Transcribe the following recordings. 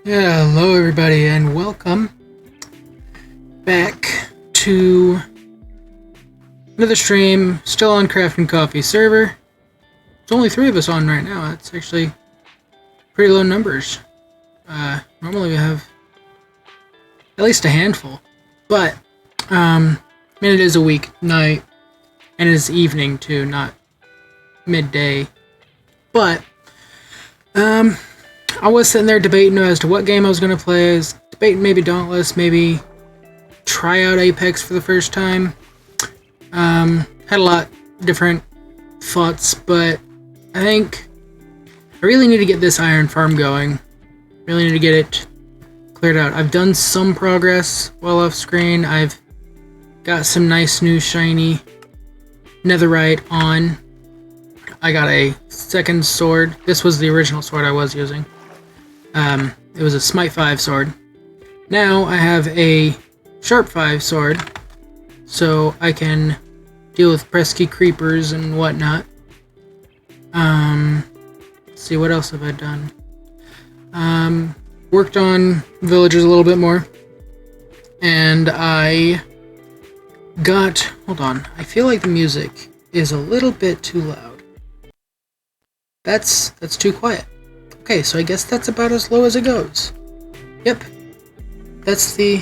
Hello, everybody, and welcome back to another stream. Still on Craft and Coffee server. There's only 3 of us on right now. That's actually pretty low numbers. Normally we have at least a handful, but it is a weeknight and it is evening too, not midday. But I was sitting there debating as to what game I was going to play. I was debating maybe Dauntless, maybe try out Apex for the first time. Had a lot of different thoughts, but I think I really need to get this iron farm going. Really need to get it cleared out. I've done some progress while off screen. I've got some nice new shiny netherite on. I got a second sword. This was the original sword I was using. It was a Smite 5 sword. Now I have a Sharp 5 sword, so I can deal with pesky creepers and whatnot. Let's see, what else have I done? Worked on villagers a little bit more, and I got... Hold on, I feel like the music is a little bit too loud. That's too quiet. Okay, so I guess that's about as low as it goes. Yep. That's the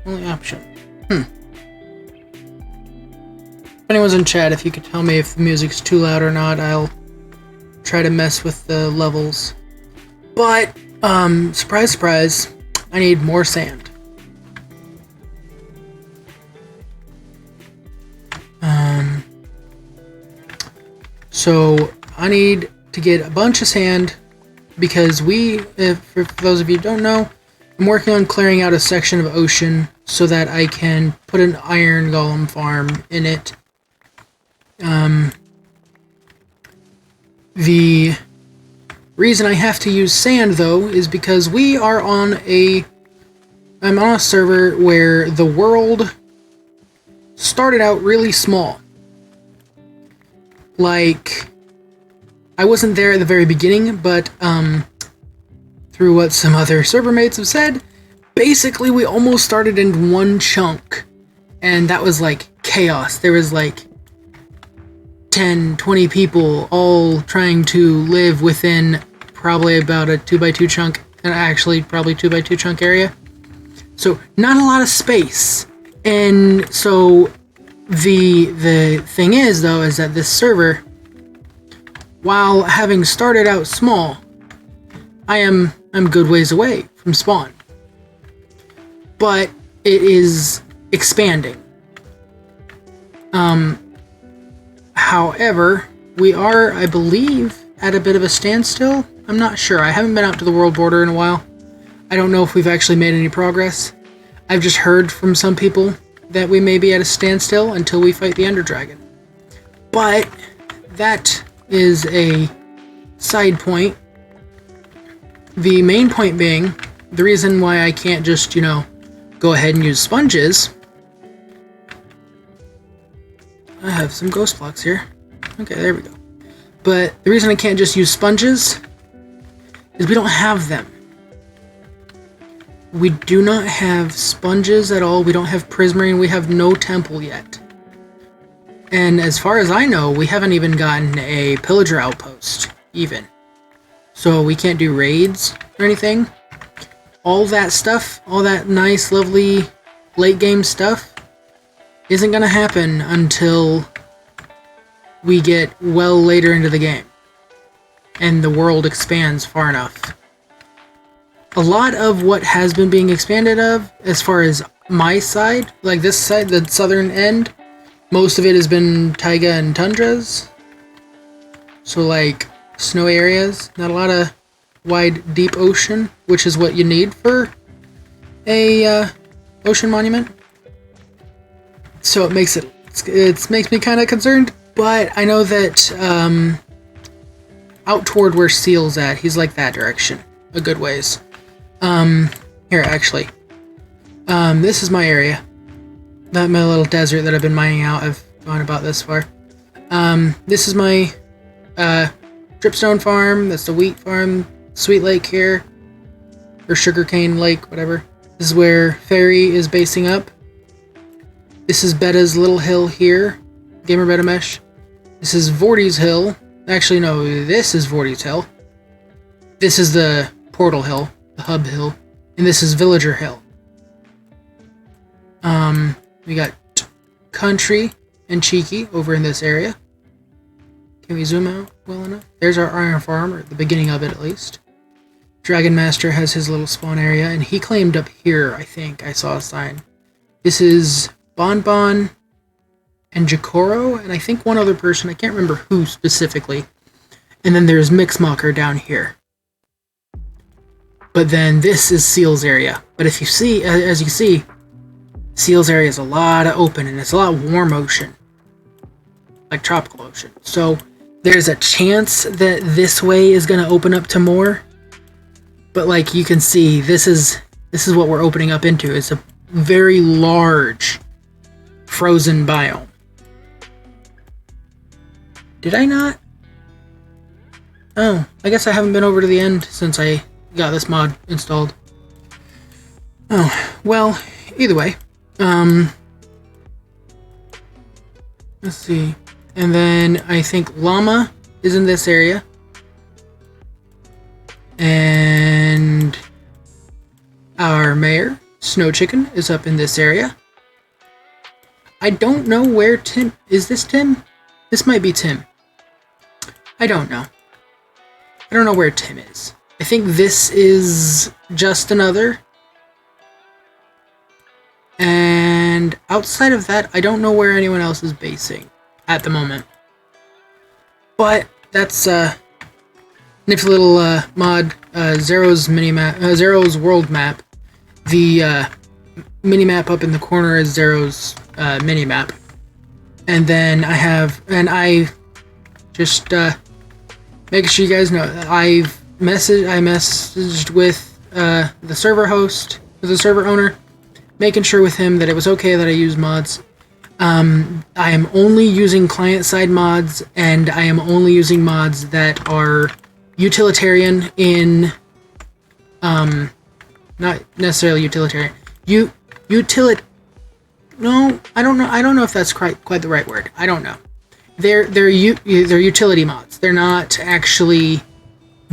only option. If anyone's in chat, if you could tell me if the music's too loud or not, I'll try to mess with the levels. But, surprise, surprise, I need more sand. So, I need to get a bunch of sand, because for those of you who don't know, I'm working on clearing out a section of ocean so that I can put an iron golem farm in it. The reason I have to use sand, though, is because I'm on a server where the world started out really small. Like, I wasn't there at the very beginning, but through what some other server mates have said, basically we almost started in one chunk, and that was like chaos. There was like 10, 20 people all trying to live within probably about a 2x2 chunk, and actually probably 2x2 chunk area. So not a lot of space. And so the thing is, though, is that this server, while having started out small, I'm good ways away from spawn. But it is expanding. However, we are, I believe, at a bit of a standstill. I'm not sure. I haven't been out to the world border in a while. I don't know if we've actually made any progress. I've just heard from some people that we may be at a standstill until we fight the Ender Dragon. But that is a side point. The main point being, the reason why I can't just, go ahead and use sponges. I have some ghost blocks here. Okay, there we go. But the reason I can't just use sponges is we don't have them. We do not have sponges at all. We don't have prismarine. We have no temple yet. And as far as I know, we haven't even gotten a pillager outpost, even. So we can't do raids or anything. All that stuff, all that nice, lovely late game stuff, isn't going to happen until we get well later into the game. And the world expands far enough. A lot of what has been being expanded of, as far as my side, like this side, the southern end, most of it has been taiga and tundras. So like snowy areas, not a lot of wide, deep ocean, which is what you need for a ocean monument. So it makes me kind of concerned, but I know that out toward where Seal's at, he's like that direction, a good ways. Here actually, this is my area, my little desert that I've been mining out. I've gone about this far. This is my dripstone farm. That's the wheat farm. Sweet Lake here. or Sugarcane Lake, whatever. This is where Fairy is basing up. This is Beta's little hill here, Gamer Beta Mesh. This is Vorti's hill. Actually, no, this is Vorti's hill. This is the Portal hill, the Hub hill, and this is Villager hill. We got Country and Cheeky over in this area. Can we zoom out well enough? There's our Iron Farm, or the beginning of it at least. Dragon Master has his little spawn area, and he claimed up here, I think. I saw a sign. This is Bonbon and Jacoro, and I think one other person. I can't remember who specifically. And then there's Mixmocker down here. But then this is Seal's area. But if you see, as you see, Seal's area is a lot of open, and it's a lot of warm ocean. Like tropical ocean. So there's a chance that this way is going to open up to more. But like you can see, this is what we're opening up into. It's a very large frozen biome. Did I not? Oh, I guess I haven't been over to the end since I got this mod installed. Oh, well, either way. Let's see. And then I think Llama is in this area. And our mayor, Snow Chicken, is up in this area. I don't know where Tim... Is this Tim? This might be Tim. I don't know. I don't know where Tim is. I think this is just another. And outside of that, I don't know where anyone else is basing at the moment. But that's nifty little mod, Zero's minimap, Zero's world map. The minimap up in the corner is Zero's minimap. And then I just making sure you guys know I messaged with the server host, the server owner, making sure with him that it was okay that I use mods. I am only using client-side mods, and I am only using mods that are utilitarian in, not necessarily utilitarian. No, I don't know if that's quite the right word. I don't know. They're utility mods. They're not actually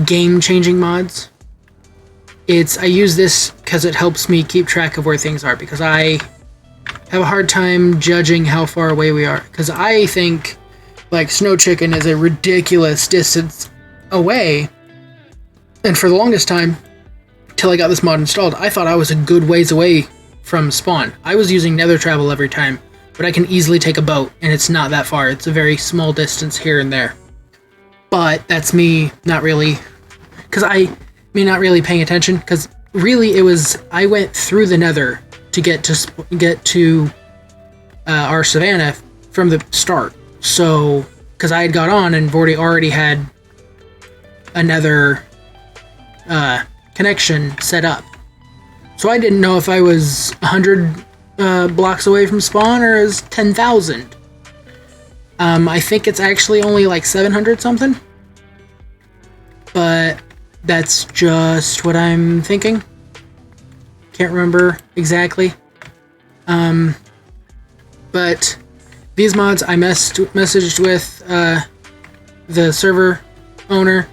game-changing mods. I use this because it helps me keep track of where things are, because I have a hard time judging how far away we are. Because I think, like, Snow Chicken is a ridiculous distance away. And for the longest time, till I got this mod installed, I thought I was a good ways away from spawn. I was using nether travel every time, but I can easily take a boat, and it's not that far. It's a very small distance here and there. But that's me not really... not really paying attention, because really I went through the nether to get to our savannah from the start. So, because I had got on and Vorti already had another connection set up. So I didn't know if I was 100 blocks away from spawn or is 10,000. I think it's actually only like 700 something. But that's just what I'm thinking. Can't remember exactly. But these mods I messaged with the server owner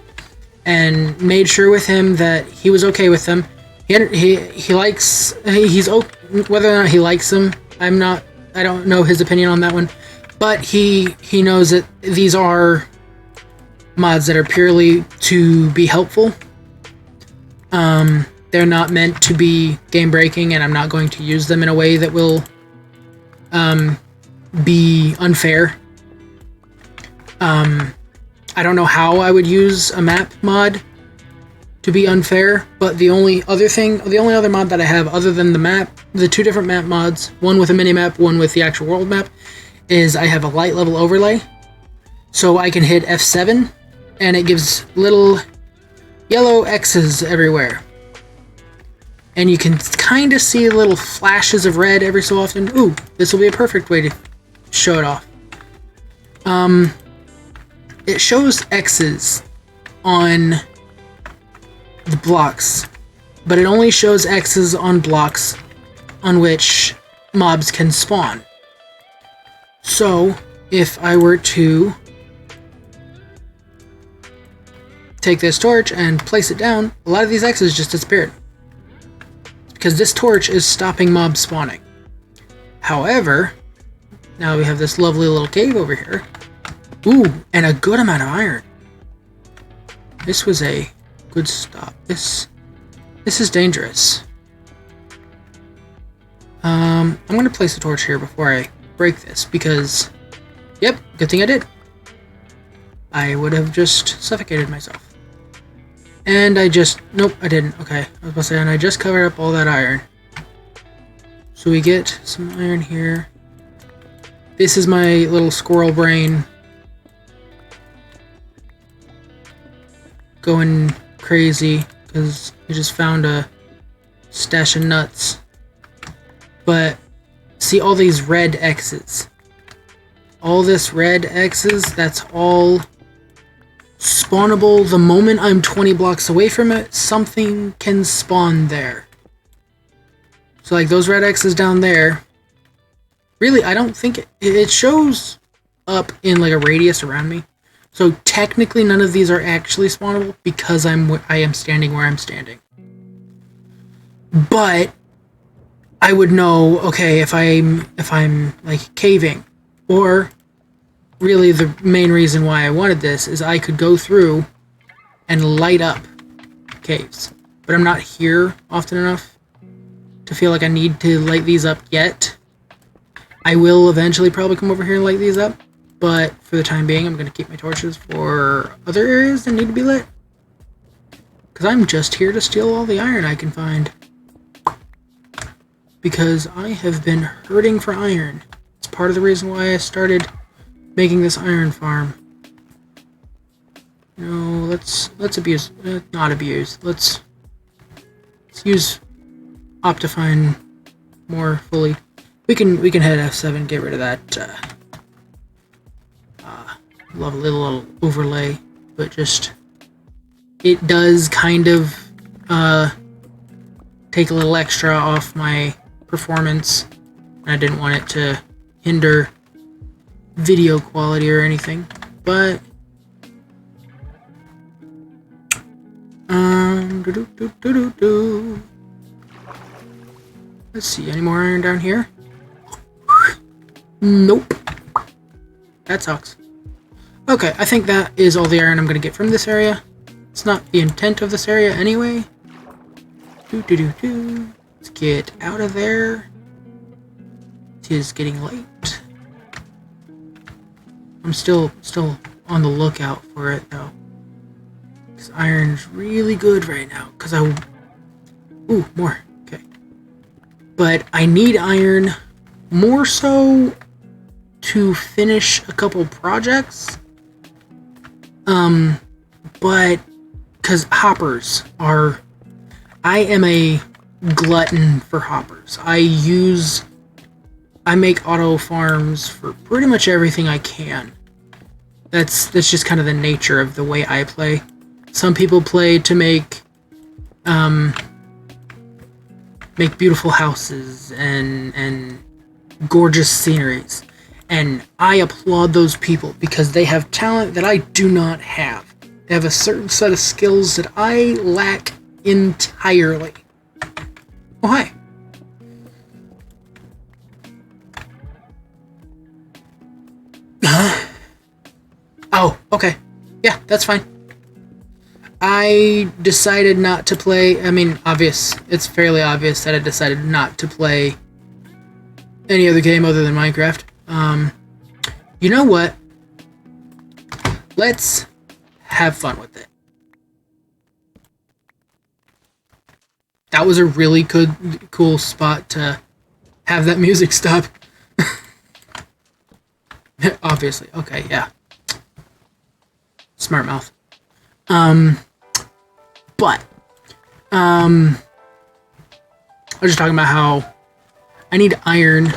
and made sure with him that he was okay with them. He's whether or not he likes them, I don't know his opinion on that one. But he knows that these are mods that are purely to be helpful. They're not meant to be game breaking, and I'm not going to use them in a way that will be unfair. I don't know how I would use a map mod to be unfair, but the only other mod that I have other than the two different map mods, one with a mini map, one with the actual world map, is I have a light level overlay. So I can hit F7 and it gives little yellow X's everywhere. And you can kind of see little flashes of red every so often. Ooh, this will be a perfect way to show it off. It shows X's on the blocks but it only shows X's on blocks on which mobs can spawn. So, if I were to take this torch and place it down, a lot of these X's just disappeared. Because this torch is stopping mobs spawning. However, now we have this lovely little cave over here. Ooh, and a good amount of iron. This was a good stop. This is dangerous. I'm gonna place a torch here before I break this because, yep, good thing I did. I would have just suffocated myself. And nope, I didn't. Okay, I was about to say, and I just covered up all that iron. So we get some iron here. This is my little squirrel brain going crazy because we just found a stash of nuts. But see all these red X's. All this red X's, that's all spawnable. The moment I'm 20 blocks away from it, something can spawn there. So like those red X's down there, really I don't think it shows up in like a radius around me. So technically none of these are actually spawnable because I am standing where I'm standing. But I would know, okay, if I'm like caving, or really the main reason why I wanted this is I could go through and light up caves. But I'm not here often enough to feel like I need to light these up yet. I will eventually probably come over here and light these up, but for the time being I'm going to keep my torches for other areas that need to be lit. Because I'm just here to steal all the iron I can find. Because I have been hurting for iron. It's part of the reason why I started making this iron farm. You know, let's abuse, not abuse. Let's use Optifine more fully. We can hit F7, get rid of that lovely little overlay, but just it does kind of take a little extra off my performance. I didn't want it to hinder video quality or anything, but let's see, any more iron down here? Nope. That sucks. Okay, I think that is all the iron I'm gonna get from this area. It's not the intent of this area anyway. Let's get out of there. It is getting late. I'm still on the lookout for it though. This iron's really good right now. Ooh, more. Okay. But I need iron more so to finish a couple projects. But because hoppers are, I am a glutton for hoppers. I make auto farms for pretty much everything I can. That's just kind of the nature of the way I play. Some people play to make beautiful houses and gorgeous sceneries. And I applaud those people because they have talent that I do not have. They have a certain set of skills that I lack entirely. Oh, hi. Oh, okay. Yeah, that's fine. I decided not to play, it's fairly obvious that I decided not to play any other game other than Minecraft. You know what? Let's have fun with it. That was a really cool spot to have that music stop. Obviously. Okay, yeah. Smart mouth. But I was just talking about how I need iron,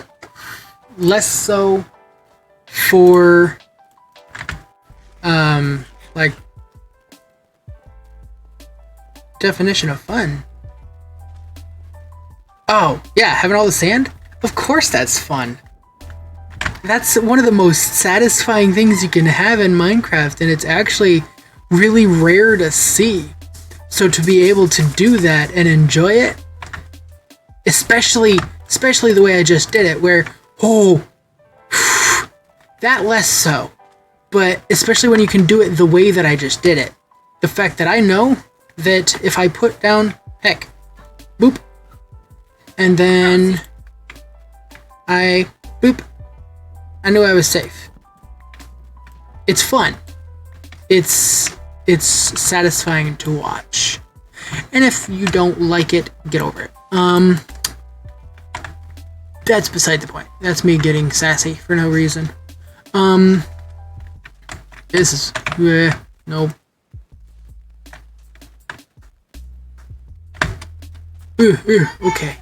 less so for like definition of fun, Oh, yeah, having all the sand? Of course that's fun. That's one of the most satisfying things you can have in Minecraft, and it's actually really rare to see. So to be able to do that and enjoy it, especially the way I just did it, where, oh, that less so. But especially when you can do it the way that I just did it. The fact that I know that if I put down, heck, boop, and then I, boop, I knew I was safe. It's fun. It's satisfying to watch. And if you don't like it, get over it. That's beside the point. That's me getting sassy for no reason. This is, no. Okay.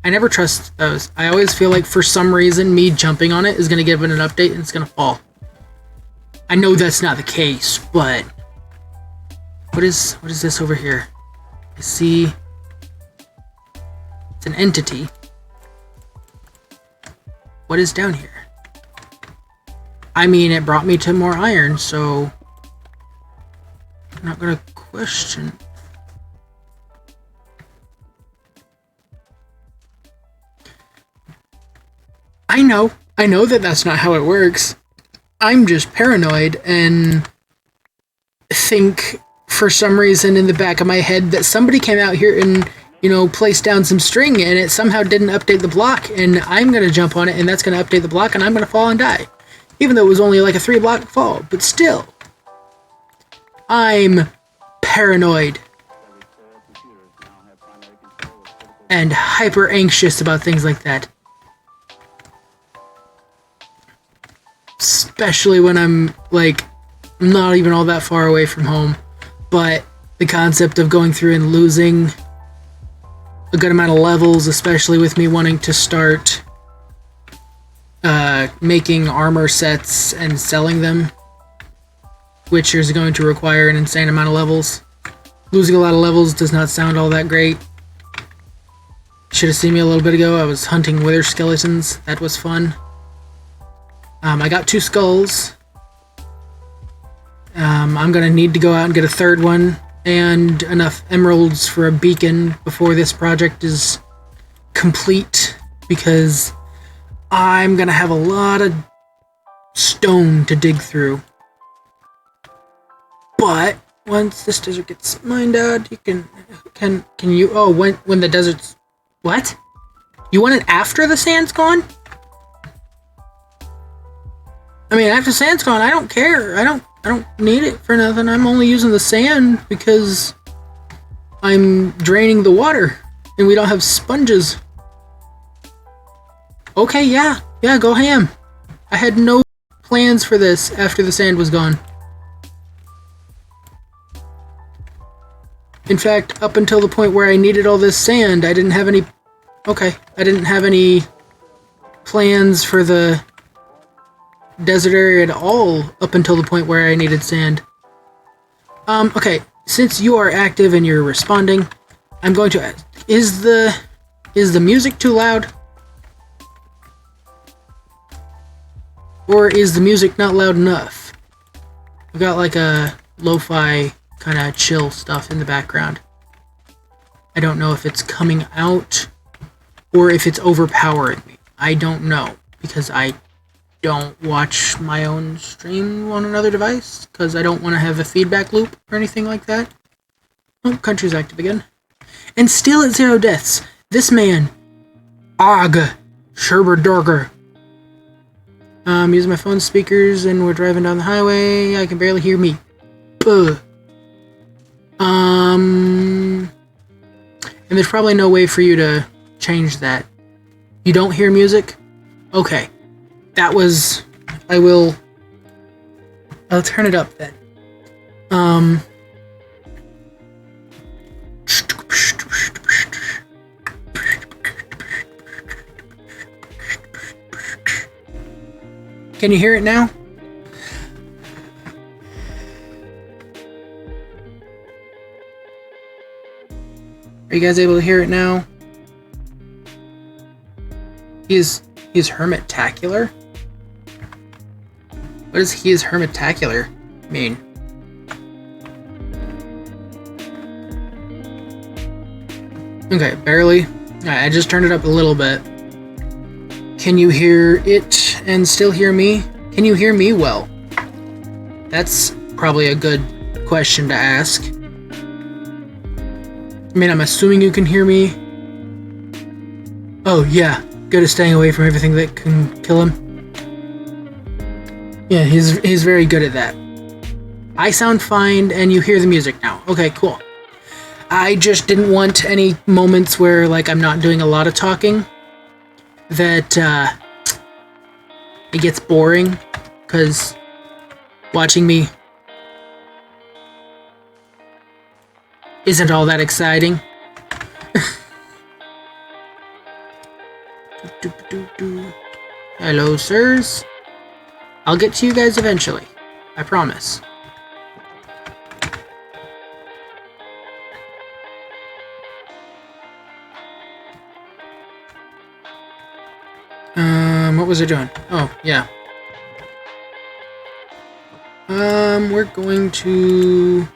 I never trust those. I always feel like for some reason me jumping on it is going to give it an update and it's going to fall. I know that's not the case, but what is this over here? I see it's an entity. What is down here? I mean, it brought me to more iron, so I'm not going to question. I know that that's not how it works. I'm just paranoid and think for some reason in the back of my head that somebody came out here and, placed down some string and it somehow didn't update the block, and I'm going to jump on it and that's going to update the block and I'm going to fall and die. Even though it was only like a 3-block fall, but still. I'm paranoid and hyper anxious about things like that. Especially when I'm not even all that far away from home, but the concept of going through and losing a good amount of levels, especially with me wanting to start making armor sets and selling them, which is going to require an insane amount of levels. Losing a lot of levels does not sound all that great. Should have seen me a little bit ago. I was hunting wither skeletons. That was fun. I got 2 skulls. I'm gonna need to go out and get a 3rd one and enough emeralds for a beacon before this project is complete, because I'm gonna have a lot of stone to dig through. But once this desert gets mined out, you can you? Oh, when the desert's what? You want it after the sand's gone? I mean, after sand's gone, I don't care. I don't need it for nothing. I'm only using the sand because I'm draining the water and we don't have sponges. Okay, yeah, go ham. I had no plans for this after the sand was gone. In fact, up until the point where I needed all this sand, I didn't have any plans for the desert area at all up until the point where I needed sand. Okay, since you are active and you're responding, I'm going to ask, is the music too loud? Or is the music not loud enough? I've got like a lo-fi kind of chill stuff in the background. I don't know if it's coming out or if it's overpowering me. I don't know, because I don't watch my own stream on another device, because I don't want to have a feedback loop or anything like that. Oh, country's active again. And still at 0 deaths. This man, Og Sherberdorger. I'm using my phone speakers and we're driving down the highway. I can barely hear me. And there's probably no way for you to change that. You don't hear music? Okay. I'll turn it up then. Can you hear it now? Are you guys able to hear it now? He's hermitacular? What does he is hermitacular mean? Okay, barely. I just turned it up a little bit. Can you hear it and still hear me? Can you hear me well? That's probably a good question to ask. I mean, I'm assuming you can hear me. Oh, yeah. Good at staying away from everything that can kill him. Yeah, he's very good at that. I sound fine, and you hear the music now. Okay, cool. I just didn't want any moments where, like, I'm not doing a lot of talking. That, it gets boring. Because watching me isn't all that exciting. Hello, sirs. I'll get to you guys eventually. I promise. What was I doing? Oh, yeah. We're going to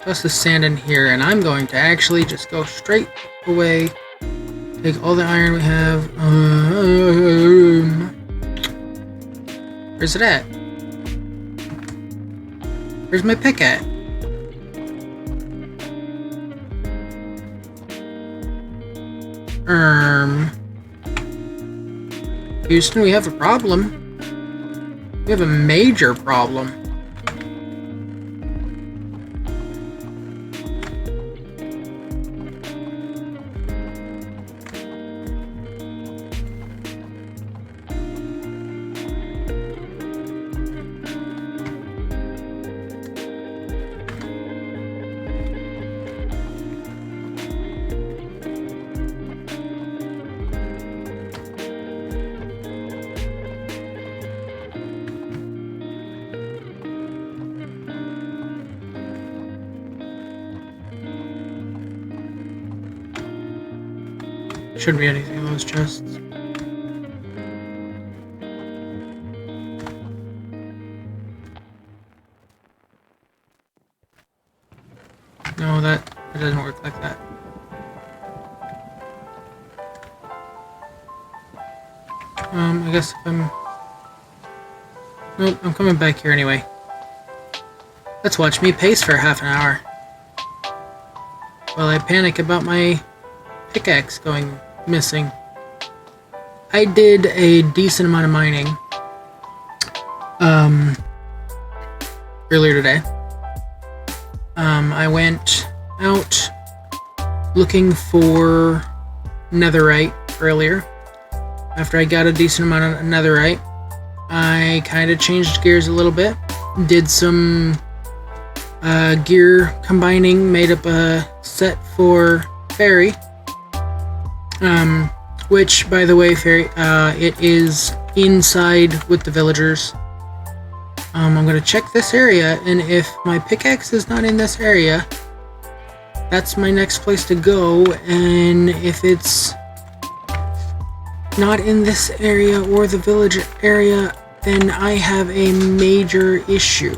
toss the sand in here, and I'm going to actually just go straight away. Take all the iron we have. Where's it at? Where's my pick at? Houston, we have a problem. We have a major problem. Shouldn't be anything in those chests. No, that doesn't work like that. I guess if I'm... Nope, I'm coming back here anyway. Let's watch me pace for half an hour. While I panic about my pickaxe going missing. I did a decent amount of mining earlier today. I went out looking for netherite earlier. After I got a decent amount of netherite, I kind of changed gears a little bit. Did some gear combining, made up a set for Fairy. Which, by the way, Fairy, it is inside with the villagers. I'm gonna check this area, and if my pickaxe is not in this area, that's my next place to go, and if it's not in this area or the village area, then I have a major issue.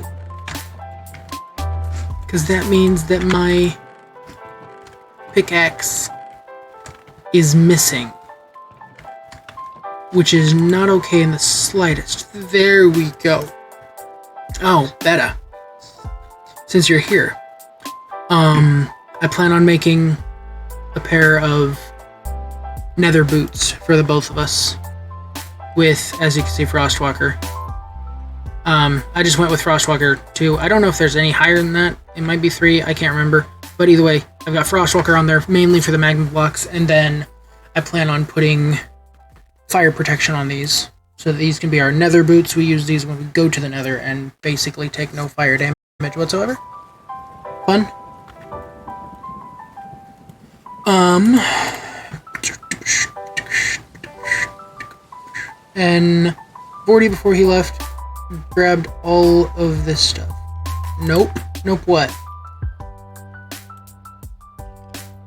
Because that means that my pickaxe is missing. Which is not okay in the slightest. There we go. Oh, Beta. Since you're here, I plan on making a pair of nether boots for the both of us. With, as you can see, Frostwalker. I just went with Frostwalker 2. I don't know if there's any higher than that. It might be 3. I can't remember. But either way, I've got Frostwalker on there mainly for the magma blocks, and then I plan on putting fire protection on these. So that these can be our nether boots. We use these when we go to the nether and basically take no fire damage whatsoever. Fun. And Vorty, before he left, grabbed all of this stuff. Nope. Nope what?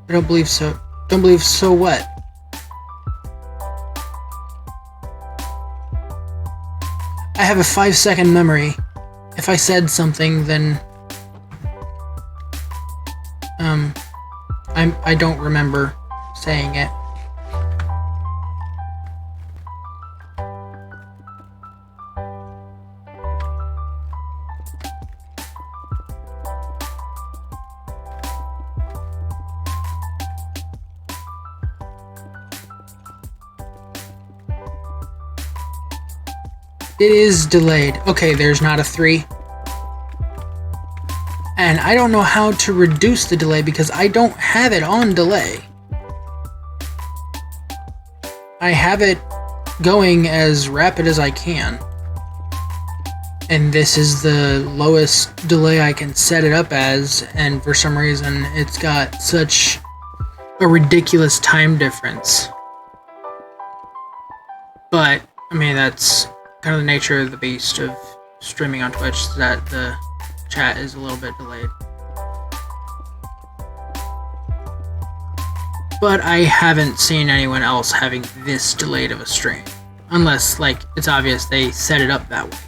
I don't believe so. Don't believe so what? I have a 5-second memory. If I said something, then I don't remember saying it. It is delayed. Okay, there's not a 3. And I don't know how to reduce the delay because I don't have it on delay. I have it going as rapid as I can. And this is the lowest delay I can set it up as, and for some reason it's got such a ridiculous time difference. But, I mean, that's kind of the nature of the beast of streaming on Twitch, that the chat is a little bit delayed. But I haven't seen anyone else having this delayed of a stream. Unless, like, it's obvious they set it up that way.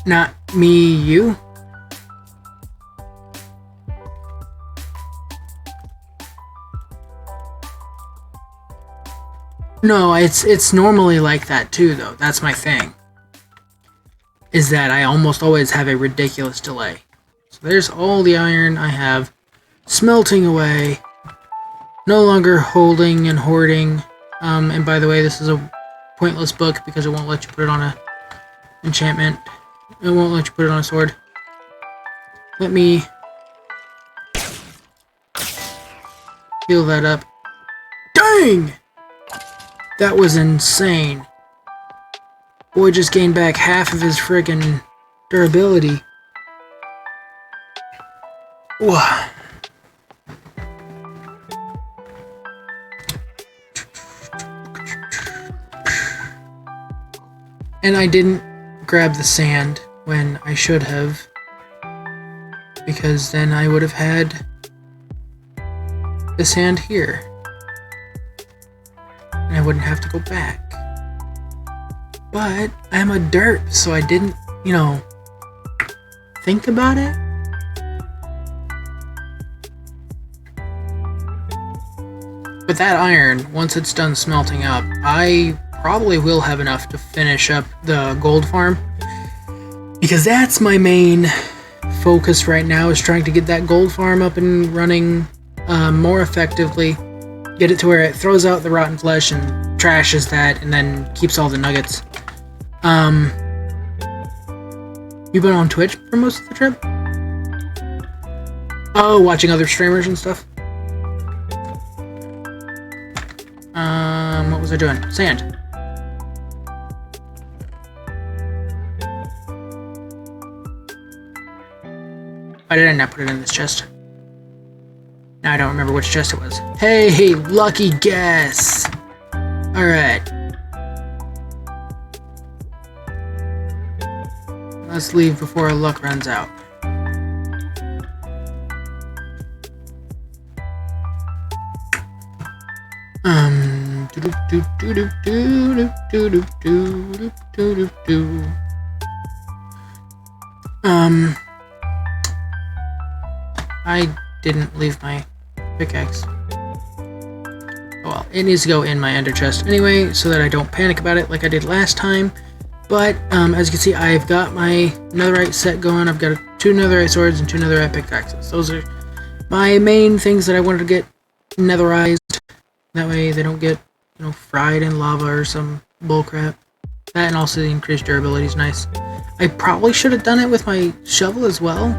Not me, you? No, it's normally like that too, though. That's my thing. Is that I almost always have a ridiculous delay. So there's all the iron I have smelting away. No longer holding and hoarding. And by the way, this is a pointless book because it won't let you put it on a enchantment. It won't let you put it on a sword. Let me heal that up. Dang! That was insane. Boy just gained back half of his friggin' durability. Wow. And I didn't grab the sand when I should have, because then I would have had the sand here. And I wouldn't have to go back. But I'm a derp, so I didn't, think about it. But that iron, once it's done smelting up, I probably will have enough to finish up the gold farm. Because that's my main focus right now, is trying to get that gold farm up and running more effectively. Get it to where it throws out the rotten flesh and trashes that, and then keeps all the nuggets. You've been on Twitch for most of the trip? Oh, watching other streamers and stuff? What was I doing? Sand. Why did I not put it in this chest? Now I don't remember which chest it was. Hey, lucky guess! Alright. Let's leave before our luck runs out. I didn't leave my pickaxe. Oh well, it needs to go in my ender chest anyway, so that I don't panic about it like I did last time. But, as you can see, I've got my netherite set going. I've got 2 netherite swords and 2 netherite pickaxes. Those are my main things that I wanted to get netherized. That way they don't get, fried in lava or some bullcrap. That, and also the increased durability is nice. I probably should have done it with my shovel as well.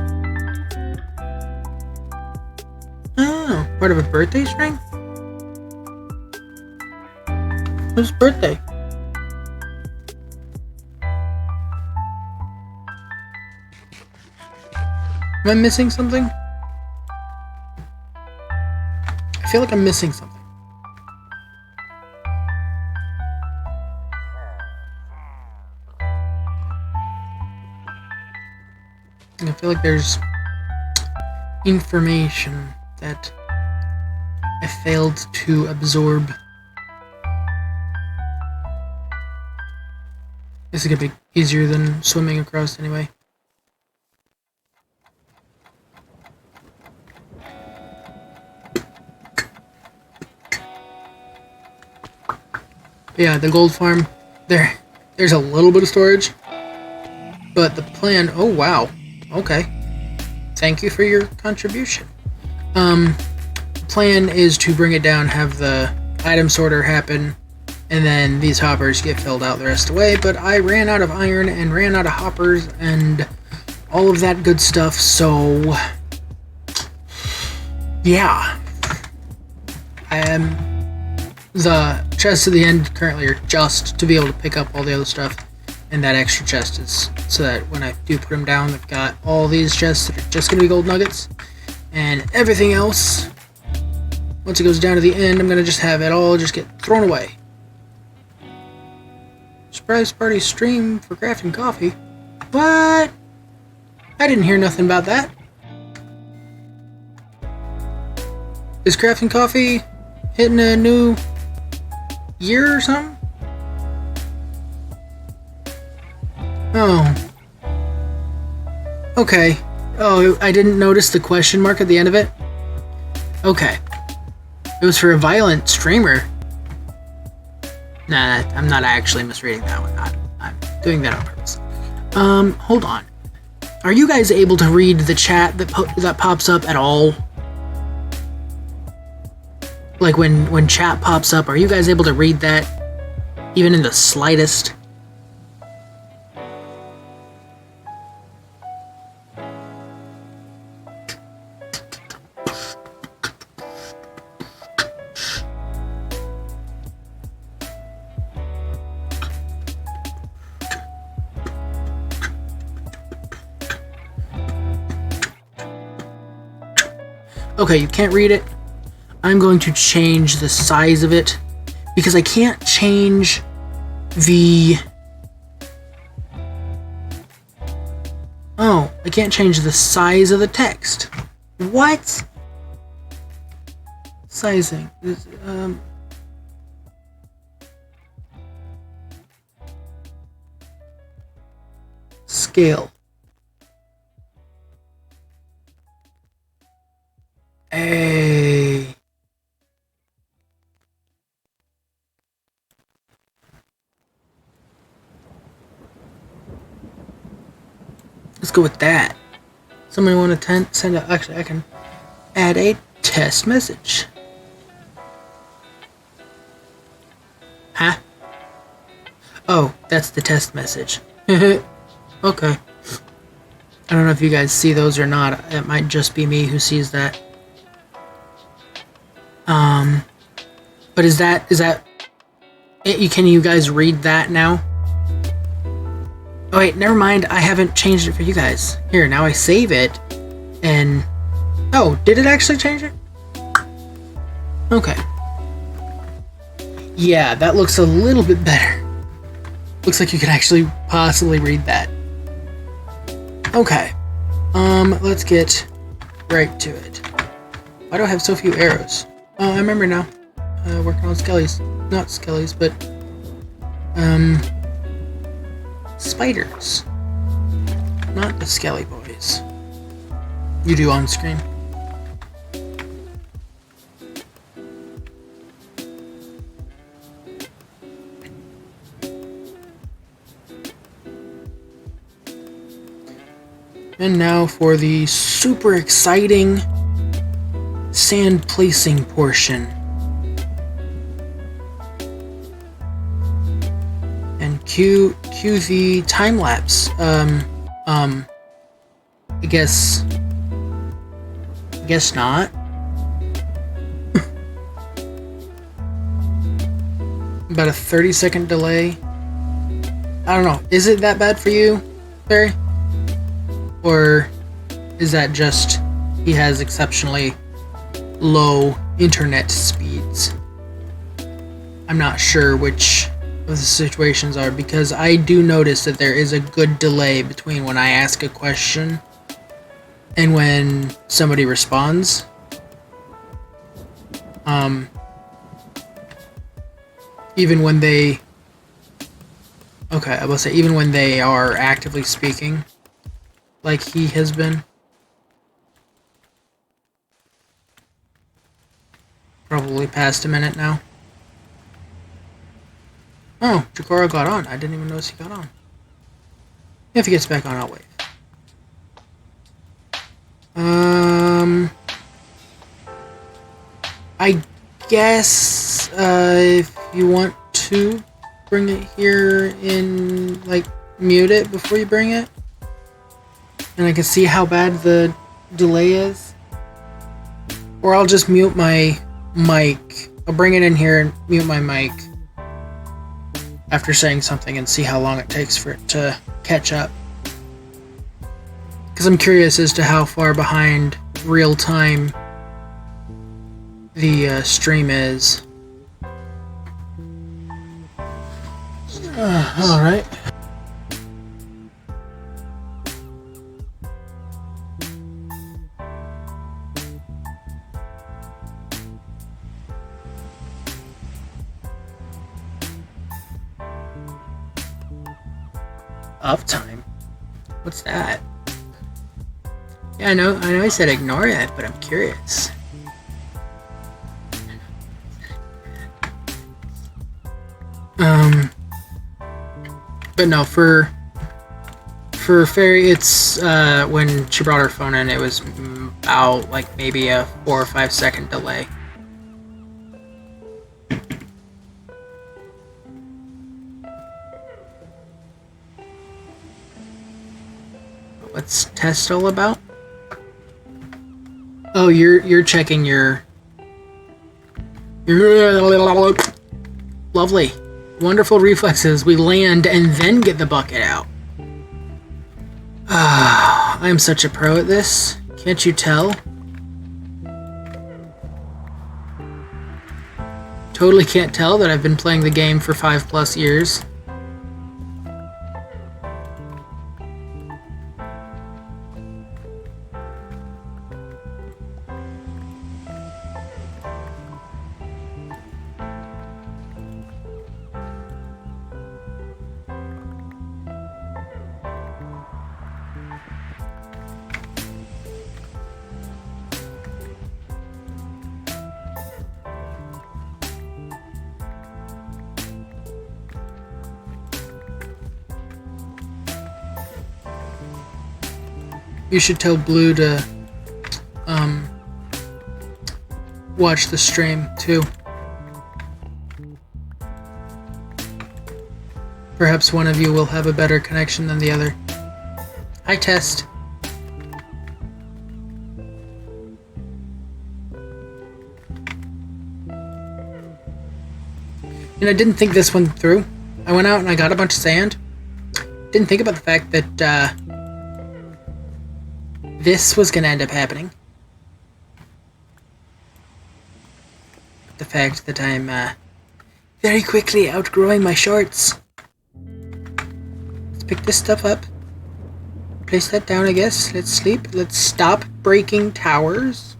Oh, part of a birthday string? Whose birthday? Am I missing something? I feel like I'm missing something. I feel like there's information that I failed to absorb. This is gonna be easier than swimming across anyway. Yeah, the gold farm, there's a little bit of storage, but the plan, oh wow, okay. Thank you for your contribution. The plan is to bring it down, have the item sorter happen, and then these hoppers get filled out the rest of the way, but I ran out of iron and ran out of hoppers and all of that good stuff, so yeah. The chests at the end currently are just to be able to pick up all the other stuff, and that extra chest is so that when I do put them down, they've got all these chests that are just going to be gold nuggets, and everything else, once it goes down to the end, I'm going to just have it all just get thrown away. Surprise party stream for crafting coffee? What? I didn't hear nothing about that. Is crafting coffee hitting a new year or something? Oh. Okay. Oh, I didn't notice the question mark at the end of it? Okay. It was for a violent streamer. Nah, I'm not actually misreading that one. I'm doing that on purpose. Hold on. Are you guys able to read the chat that pops up at all? Like when chat pops up, are you guys able to read that? Even in the slightest? Okay, you can't read it. I'm going to change the size of it because I can't change the... Oh, I can't change the size of the text. What? Sizing. Scale. Hey. Let's go with that. Somebody want to send a... Actually, I can add a test message. Huh? Oh, that's the test message. Okay. I don't know if you guys see those or not. It might just be me who sees that. But is that can you guys read that now? Oh wait, never mind, I haven't changed it for you guys. Here, now I save it, and... Oh, did it actually change it? Okay. Yeah, that looks a little bit better. Looks like you can actually possibly read that. Okay. Let's get right to it. Why do I have so few arrows? Oh, I remember now. Working on skellies. Not skellies, but... spiders. Not the skelly boys. You do on screen. And now for the super exciting sand placing portion. And cue the time lapse. I guess not. About a 30-second delay. I don't know. Is it that bad for you, Barry? Or is that just he has exceptionally low internet speeds? I'm not sure which of the situations are, because I do notice that there is a good delay between when I ask a question and when somebody responds. Even when they Okay, I will say, even when they are actively speaking, like he has been. Probably past a minute now. Oh, Jakora got on. I didn't even notice he got on. If he gets back on, I'll wait. I guess, if you want to bring it here in, like, mute it before you bring it. And I can see how bad the delay is. Or I'll just mute my mic. I'll bring it in here and mute my mic after saying something and see how long it takes for it to catch up. Because I'm curious as to how far behind real time the stream is. Alright. Uptime? What's that? Yeah, I know I said ignore it, but I'm curious. But no, for Fairy, it's, when she brought her phone in, it was about, like, maybe a 4 or 5 second delay. What's test all about? Oh, you're checking your lovely, wonderful reflexes. We land and then get the bucket out. I'm such a pro at this. Can't you tell? Totally can't tell that I've been playing the game for 5+ years. You should tell Blue to watch the stream too. Perhaps one of you will have a better connection than the other. Hi, Test. And I didn't think this one through. I went out and I got a bunch of sand. Didn't think about the fact that this was gonna end up happening. The fact that I'm very quickly outgrowing my shorts. Let's pick this stuff up. Place that down, I guess. Let's sleep. Let's stop breaking towers.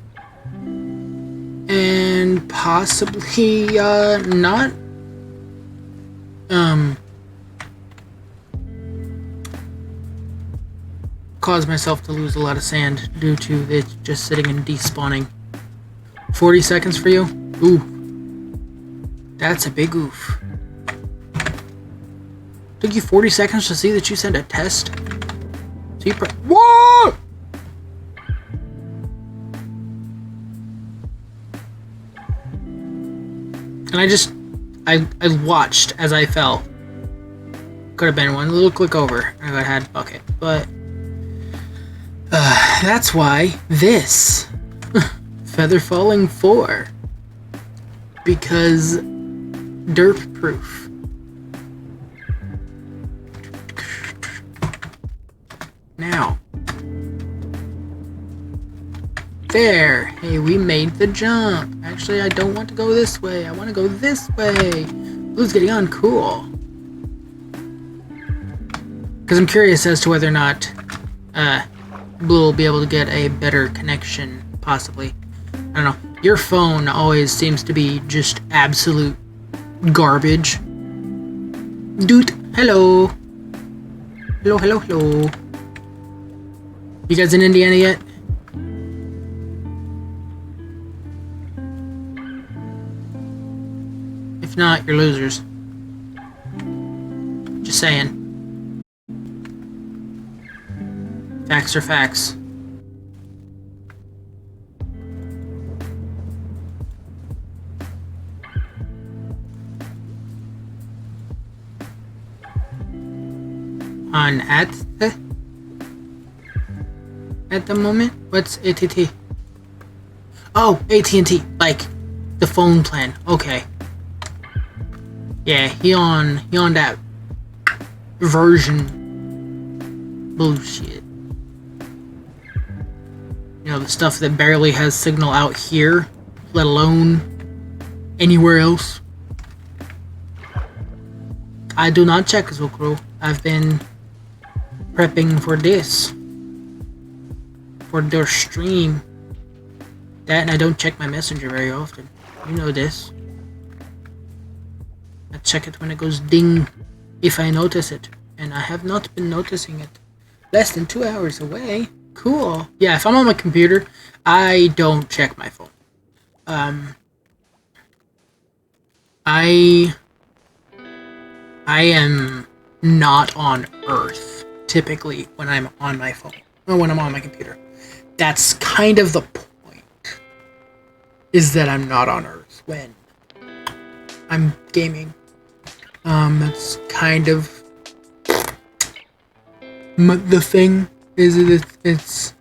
And possibly not cause myself to lose a lot of sand due to it just sitting and despawning. 40 seconds for you? Ooh. That's a big oof. Took you 40 seconds to see that you sent a test? So you Whoa! And I watched as I fell. Could have been one little click over and I had bucket, but that's why this Feather Falling 4, because derp proof. Now there, hey, we made the jump. Actually, I don't want to go this way. I want to go this way. Blue's getting on, cool. Because I'm curious as to whether or not Blue will be able to get a better connection, possibly. I don't know. Your phone always seems to be just absolute garbage. Dude. Hello. Hello, hello, hello. You guys in Indiana yet? If not, you're losers. Just saying. Facts are facts. On at the moment? What's ATT? Oh, AT&T, like the phone plan. Okay. Yeah, he on that version bullshit. You know, the stuff that barely has signal out here, let alone anywhere else. I do not check Zukru. I've been prepping for this. For their stream. That and I don't check my messenger very often. You know this. I check it when it goes ding, if I notice it. And I have not been noticing it. Less than 2 hours away. Cool. Yeah, if I'm on my computer, I don't check my phone. I am not on Earth, typically, when I'm on my phone. Or when I'm on my computer. That's kind of the point. Is that I'm not on Earth when I'm gaming. It's kind of the thing. It's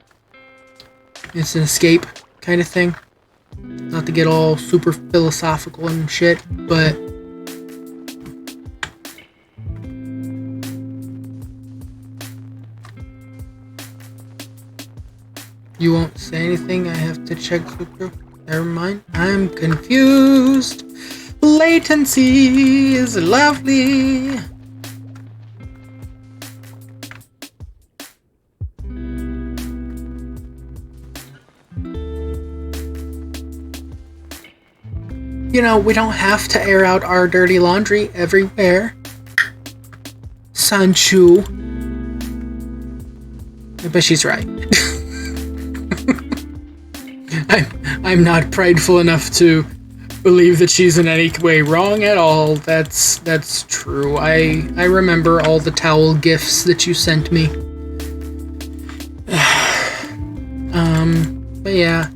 an escape kind of thing. Not to get all super philosophical and shit, but you won't say anything. I have to check Zukru. Never mind. I'm confused. Latency is lovely. You know, we don't have to air out our dirty laundry everywhere. Sanchu. But she's right. I'm not prideful enough to believe that she's in any way wrong at all. That's true. I remember all the towel gifts that you sent me. But yeah,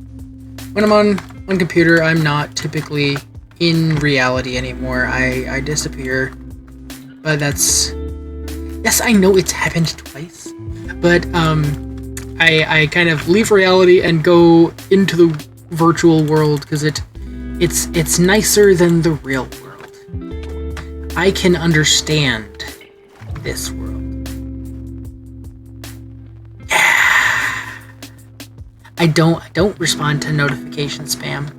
when I'm on computer, I'm not typically in reality anymore. I disappear. But that's... Yes, I know it's happened twice. But, I kind of leave reality and go into the virtual world because it's nicer than the real world. I can understand this world. I don't respond to notification spam.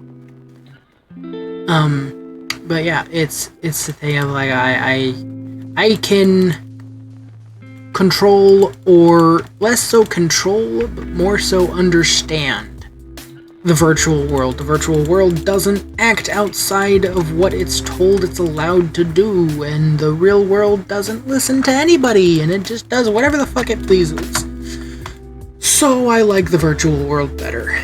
But yeah, it's the thing of like I can control, or less so control, but more so understand the virtual world. The virtual world doesn't act outside of what it's told it's allowed to do, and the real world doesn't listen to anybody, and it just does whatever the fuck it pleases. So I like the virtual world better.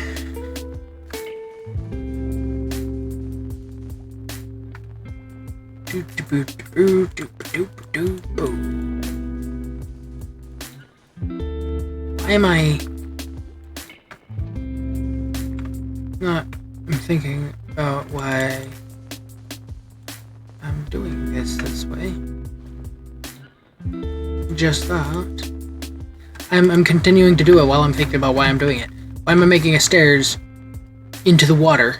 Why am I not? I'm thinking about why I'm doing this way. Just that. I'm continuing to do it while I'm thinking about why I'm doing it. Why am I making a stairs into the water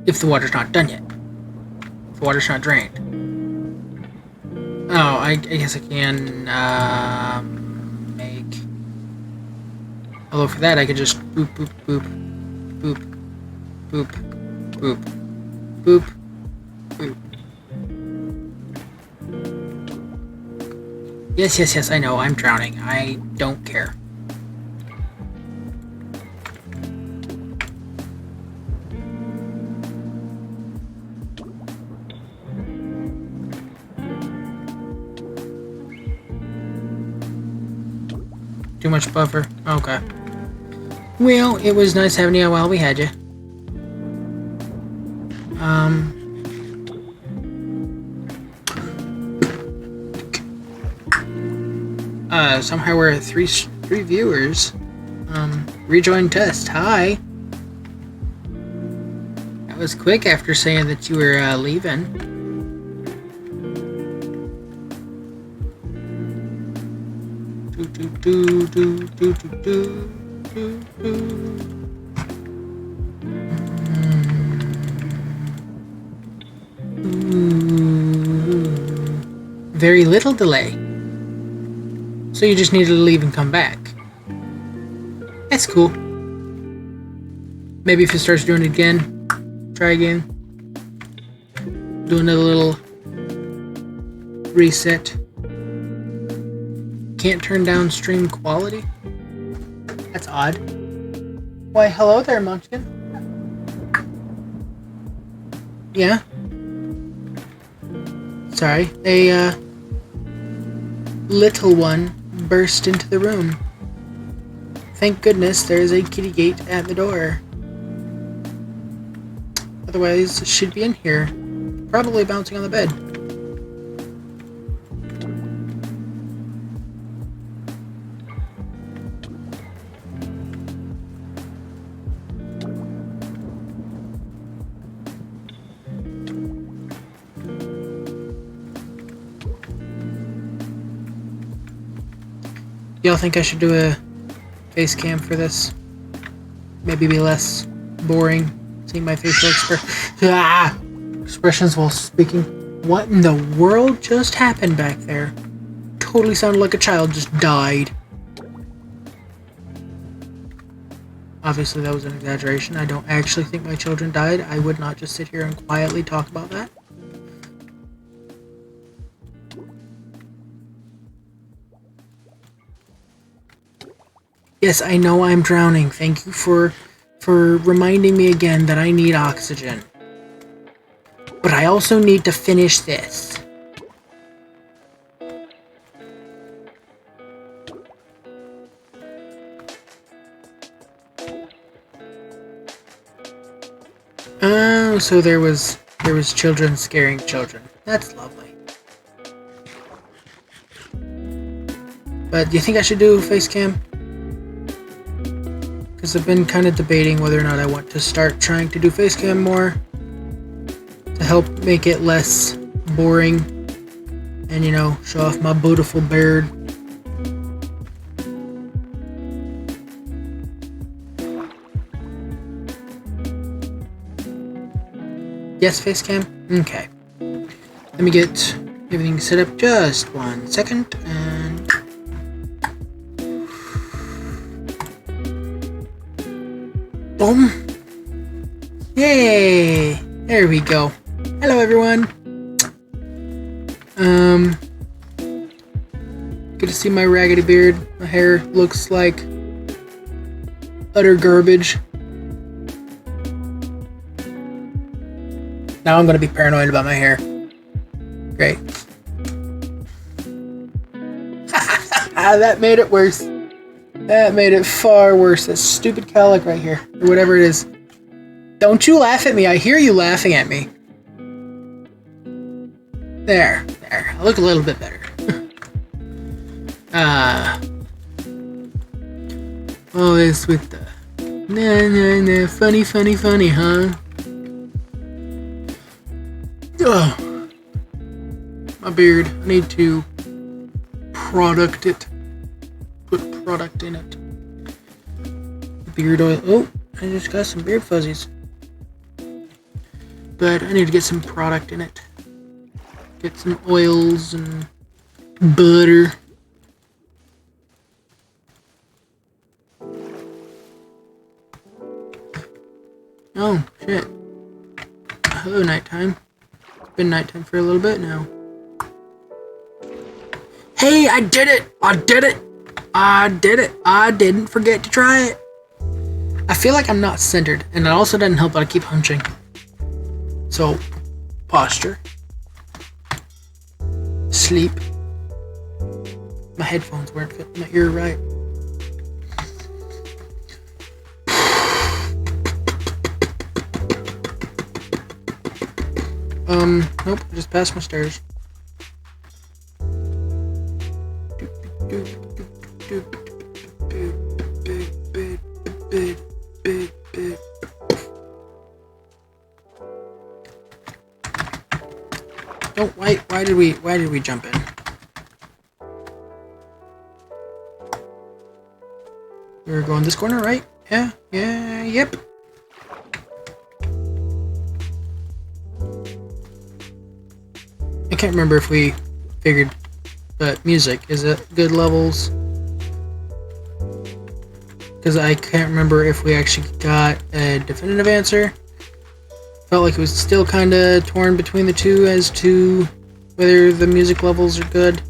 if the water's not done yet? If the water's not drained. Oh, I guess I can make... Although for that I could just boop, boop, boop, boop, boop, boop, boop, boop. Yes, I know, I'm drowning. I don't care. Too much buffer. Okay. Well, it was nice having you while we had you. Somehow we're at three viewers. Rejoin test. Hi. That was quick after saying that you were leaving. Very little delay. So you just needed to leave and come back. That's cool. Maybe if it starts doing it again, try again. Do another little reset. Can't turn down stream quality? That's odd. Why, hello there, Munchkin. Yeah? Sorry, a little one burst into the room. Thank goodness there's a kitty gate at the door. Otherwise, she'd be in here, probably bouncing on the bed. Y'all think I should do a face cam for this? Maybe be less boring, seeing my facial expressions while speaking. What in the world just happened back there? Totally sounded like a child just died. Obviously that was an exaggeration. I don't actually think my children died. I would not just sit here and quietly talk about that. Yes, I know I'm drowning. Thank you for reminding me again that I need oxygen. But I also need to finish this. Oh, so there was children scaring children. That's lovely. But do you think I should do a face cam? Because I've been kind of debating whether or not I want to start trying to do facecam more to help make it less boring and, you know, show off my beautiful beard. Yes, facecam? Okay. Let me get everything set up just 1 second and... boom! Yay! There we go. Hello, everyone. Good to see my raggedy beard. My hair looks like utter garbage. Now I'm gonna be paranoid about my hair. Great. That made it worse. That made it far worse. That stupid cowlick right here. Or whatever it is. Don't you laugh at me. I hear you laughing at me. There. There. I look a little bit better. Oh, it's with the... Nah. Funny, huh? Oh. My beard. I need to product it. Put product in it. Beard oil. Oh, I just got some beard fuzzies. But I need to get some product in it. Get some oils and butter. Oh, shit. Hello, nighttime. It's been nighttime for a little bit now. Hey, I did it! I did it! I did it! I didn't forget to try it! I feel like I'm not centered, and it also doesn't help that I keep hunching. So, posture. Sleep. My headphones weren't fitting my ear right. Nope, I just passed my stairs. No, why did we jump in? We were going this corner, right? Yep. I can't remember if we figured, but music, is it good levels? Because I can't remember if we actually got a definitive answer. Felt like it was still kind of torn between the two as to whether the music levels are good.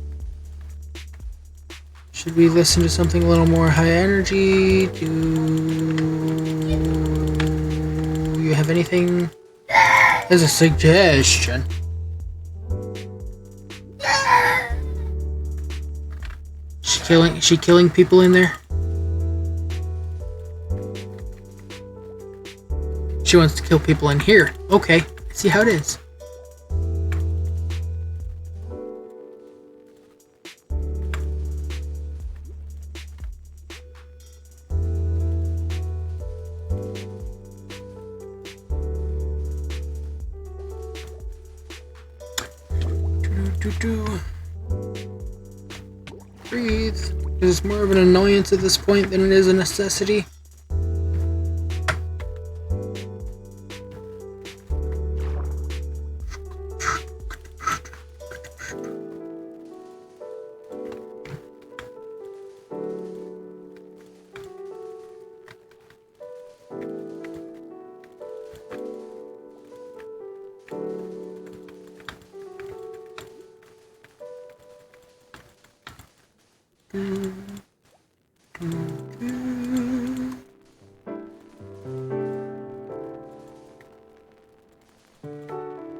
Should we listen to something a little more high energy? Do you have anything as a suggestion? She killing people in there? She wants to kill people in here. Okay, I see how it is. Breathe. It's more of an annoyance at this point than it is a necessity.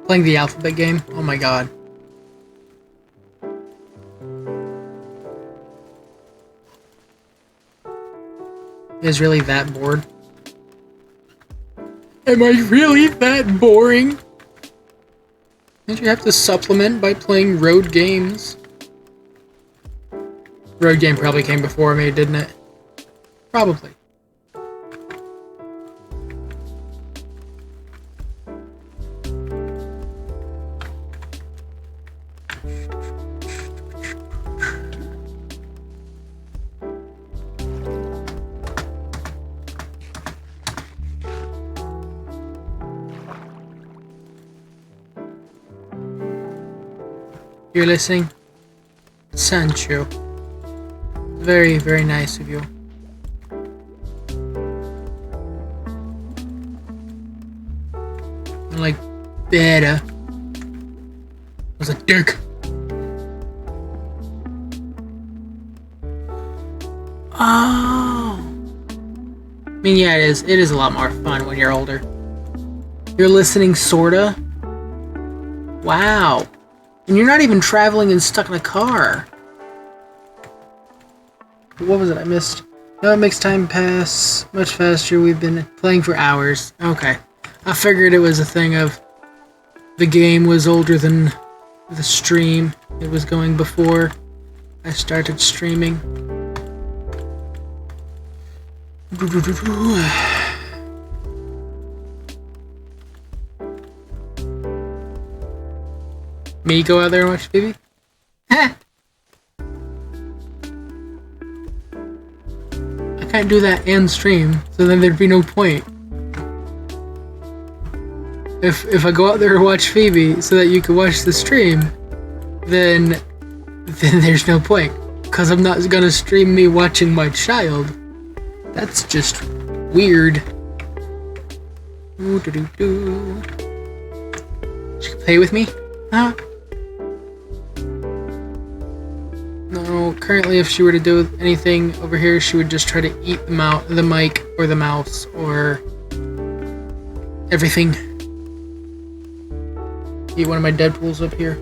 Playing the alphabet game? Oh my god. Is really that bored? Am I really that boring? Did you have to supplement by playing road games? Road game probably came before me, didn't it? Probably. You're listening? Sancho. Very, very nice of you. I'm like, better. I was a dick. Oh. I mean, yeah, it is. It is a lot more fun when you're older. You're listening, sorta? Wow. And you're not even traveling and stuck in a car. What was it I missed? No, it makes time pass much faster. We've been playing for hours. Okay. I figured it was a thing of the game was older than the stream. It was going before I started streaming. Me go out there and watch TV? Ha! I can't do that and stream, so then there'd be no point. If I go out there and watch Phoebe so that you can watch the stream, then there's no point. Because I'm not gonna stream me watching my child. That's just weird. She can play with me? Huh? No, currently if she were to do anything over here, she would just try to eat the mic or the mouse or everything. Eat one of my Deadpools up here.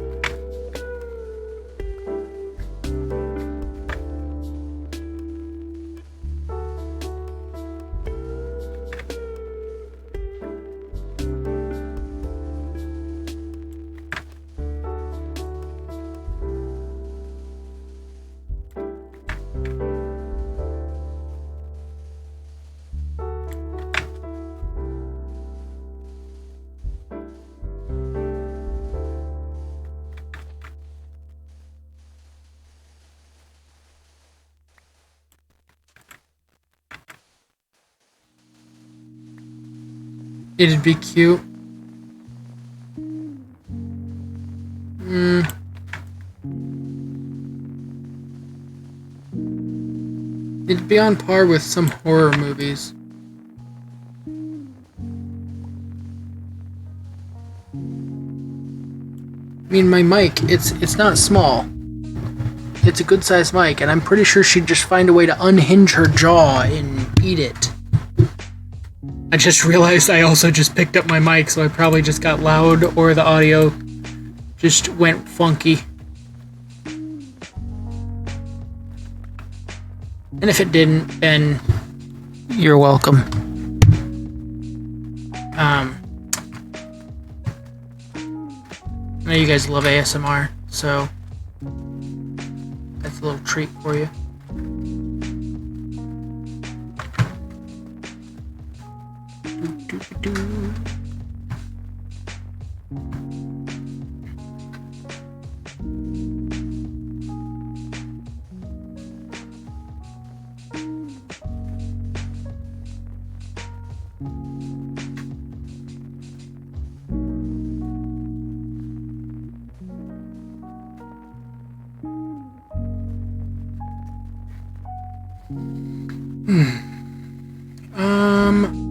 It'd be cute. It'd be on par with some horror movies. I mean, my mic, it's not small. It's a good sized mic, and I'm pretty sure she'd just find a way to unhinge her jaw and eat it. I just realized I also just picked up my mic, so I probably just got loud, or the audio just went funky. And if it didn't, then you're welcome. I know you guys love ASMR, so that's a little treat for you.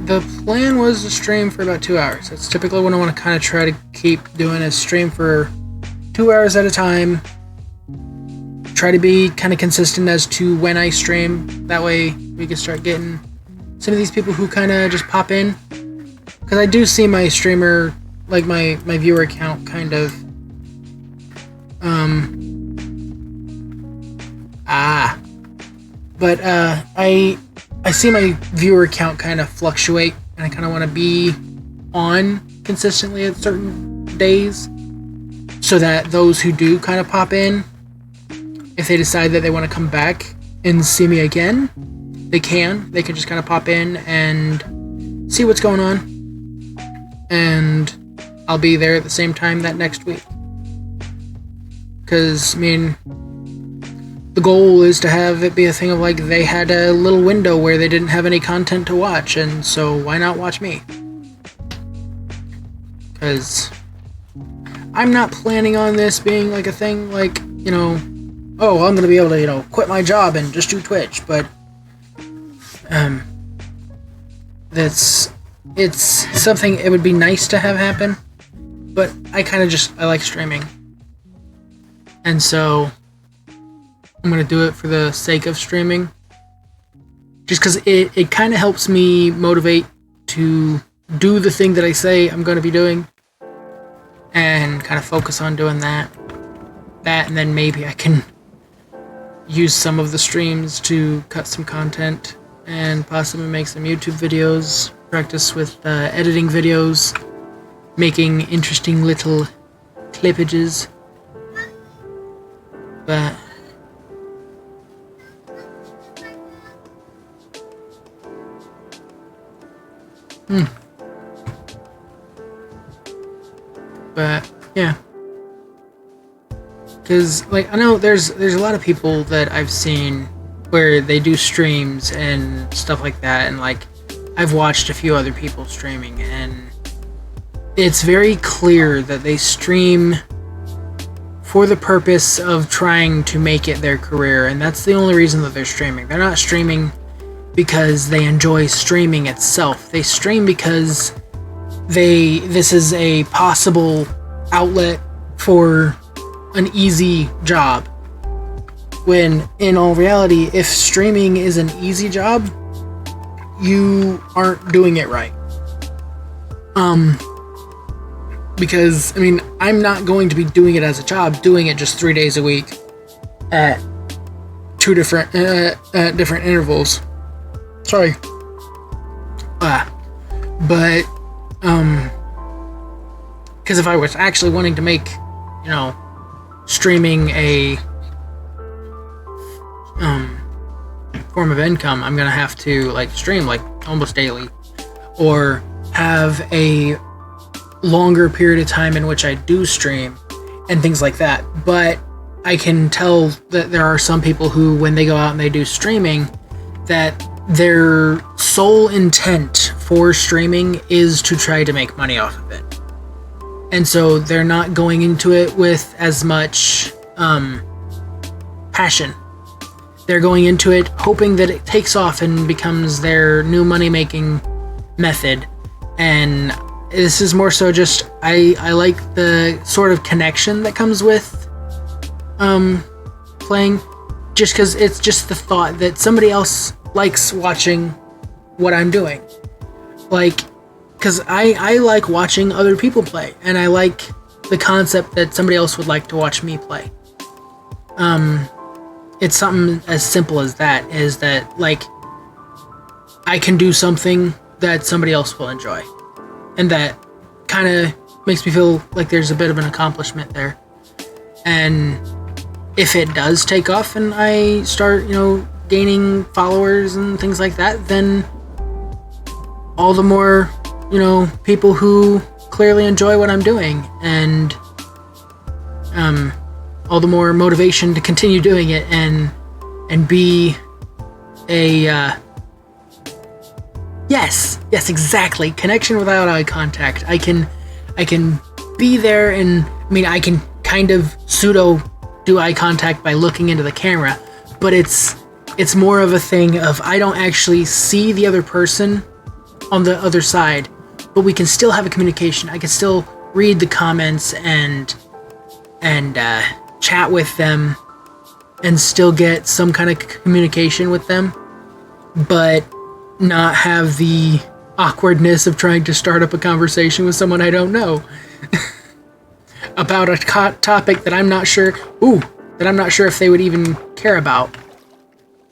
The plan was to stream for about 2 hours. That's typically what I want to kind of try to keep doing, is stream for 2 hours at a time. Try to be kind of consistent as to when I stream. That way we can start getting some of these people who kind of just pop in. Because I do see my streamer, like my viewer count kind of... But I see my viewer count kind of fluctuate, and I kind of want to be on consistently at certain days, so that those who do kind of pop in, if they decide that they want to come back and see me again, they can just kind of pop in and see what's going on, and I'll be there at the same time that next week. Because, I mean, the goal is to have it be a thing of like they had a little window where they didn't have any content to watch, and so why not watch me? Because I'm not planning on this being like a thing like, you know, oh, I'm gonna be able to, you know, quit my job and just do Twitch, but it's something it would be nice to have happen, but I kind of I like streaming, and so I'm going to do it for the sake of streaming. Just because it kind of helps me motivate to do the thing that I say I'm going to be doing. And kind of focus on doing that. And then maybe I can use some of the streams to cut some content. And possibly make some YouTube videos. Practice with editing videos. Making interesting little clippages. But... But yeah, because like I know there's a lot of people that I've seen where they do streams and stuff like that, and like I've watched a few other people streaming, and it's very clear that they stream for the purpose of trying to make it their career, and that's the only reason that they're streaming. They're not streaming because they enjoy streaming itself. They stream because this is a possible outlet for an easy job. When in all reality, if streaming is an easy job, you aren't doing it right. Because, I mean, I'm not going to be doing it as a job, doing it just 3 days a week at two different intervals. Sorry. But, because if I was actually wanting to make, you know, streaming a, form of income, I'm gonna have to, like, stream, like, almost daily. Or have a longer period of time in which I do stream, and things like that. But I can tell that there are some people who, when they go out and they do streaming, that their sole intent for streaming is to try to make money off of it. And so they're not going into it with as much passion. They're going into it hoping that it takes off and becomes their new money-making method. And this is more so just, I like the sort of connection that comes with playing, just because it's just the thought that somebody else likes watching what I'm doing. Like, because I like watching other people play, and I like the concept that somebody else would like to watch me play. It's something as simple as that, is that, like, I can do something that somebody else will enjoy. And that kind of makes me feel like there's a bit of an accomplishment there. And if it does take off and I start, gaining followers and things like that, then all the more, people who clearly enjoy what I'm doing, and all the more motivation to continue doing it and be a yes, exactly, connection without eye contact. I can be there, and I can kind of pseudo do eye contact by looking into the camera, but it's more of a thing of, I don't actually see the other person on the other side, but we can still have a communication. I can still read the comments and chat with them and still get some kind of communication with them, but not have the awkwardness of trying to start up a conversation with someone I don't know about a topic that I'm not sure if they would even care about.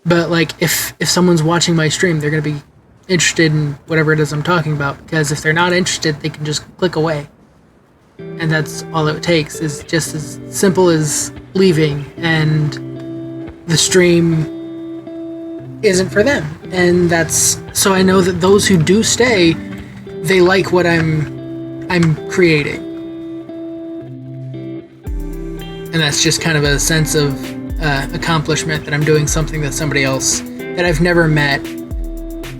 But like, if someone's watching my stream, they're gonna be interested in whatever it is I'm talking about, because if they're not interested, they can just click away. And that's all it takes, is just as simple as leaving, and the stream isn't for them. And that's, so I know that those who do stay, they like what I'm creating. And that's just kind of a sense of accomplishment, that I'm doing something that somebody else that I've never met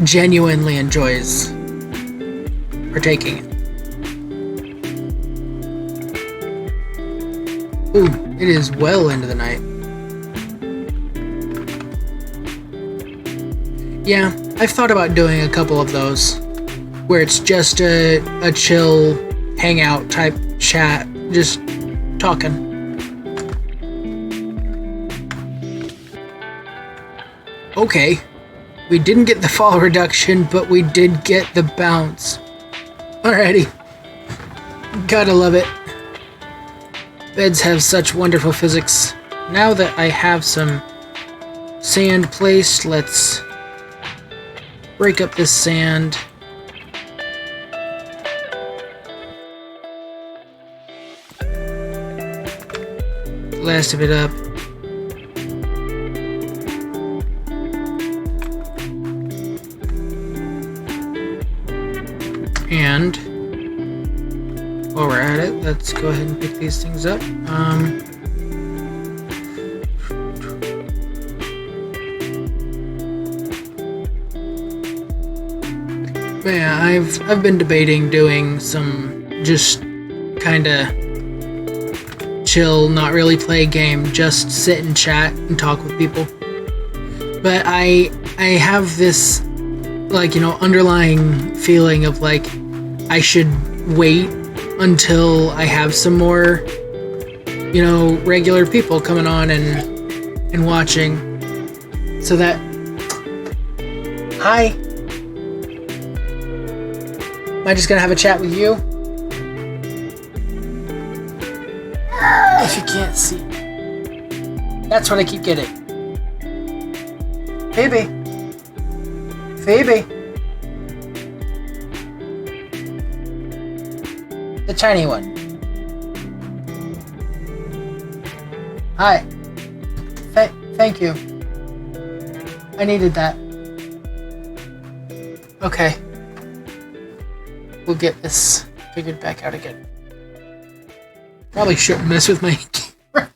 genuinely enjoys partaking in. Ooh, it is well into the night. Yeah, I've thought about doing a couple of those, where it's just a chill hangout type chat, just talking. Okay, we didn't get the fall reduction, but we did get the bounce. Alrighty. Gotta love it. Beds have such wonderful physics. Now that I have some sand placed, let's break up this sand. The last of it up. And while we're at it, let's go ahead and pick these things up. But yeah, I've been debating doing some just kinda chill, not really play a game, just sit and chat and talk with people. But I have this, like, underlying feeling of like, I should wait until I have some more, regular people coming on and watching, so that, hi, am I just gonna have a chat with you? If you can't see, that's what I keep getting. Phoebe. The tiny one. Hi. Thank you. I needed that. Okay. We'll get this figured back out again. Probably shouldn't mess with my camera.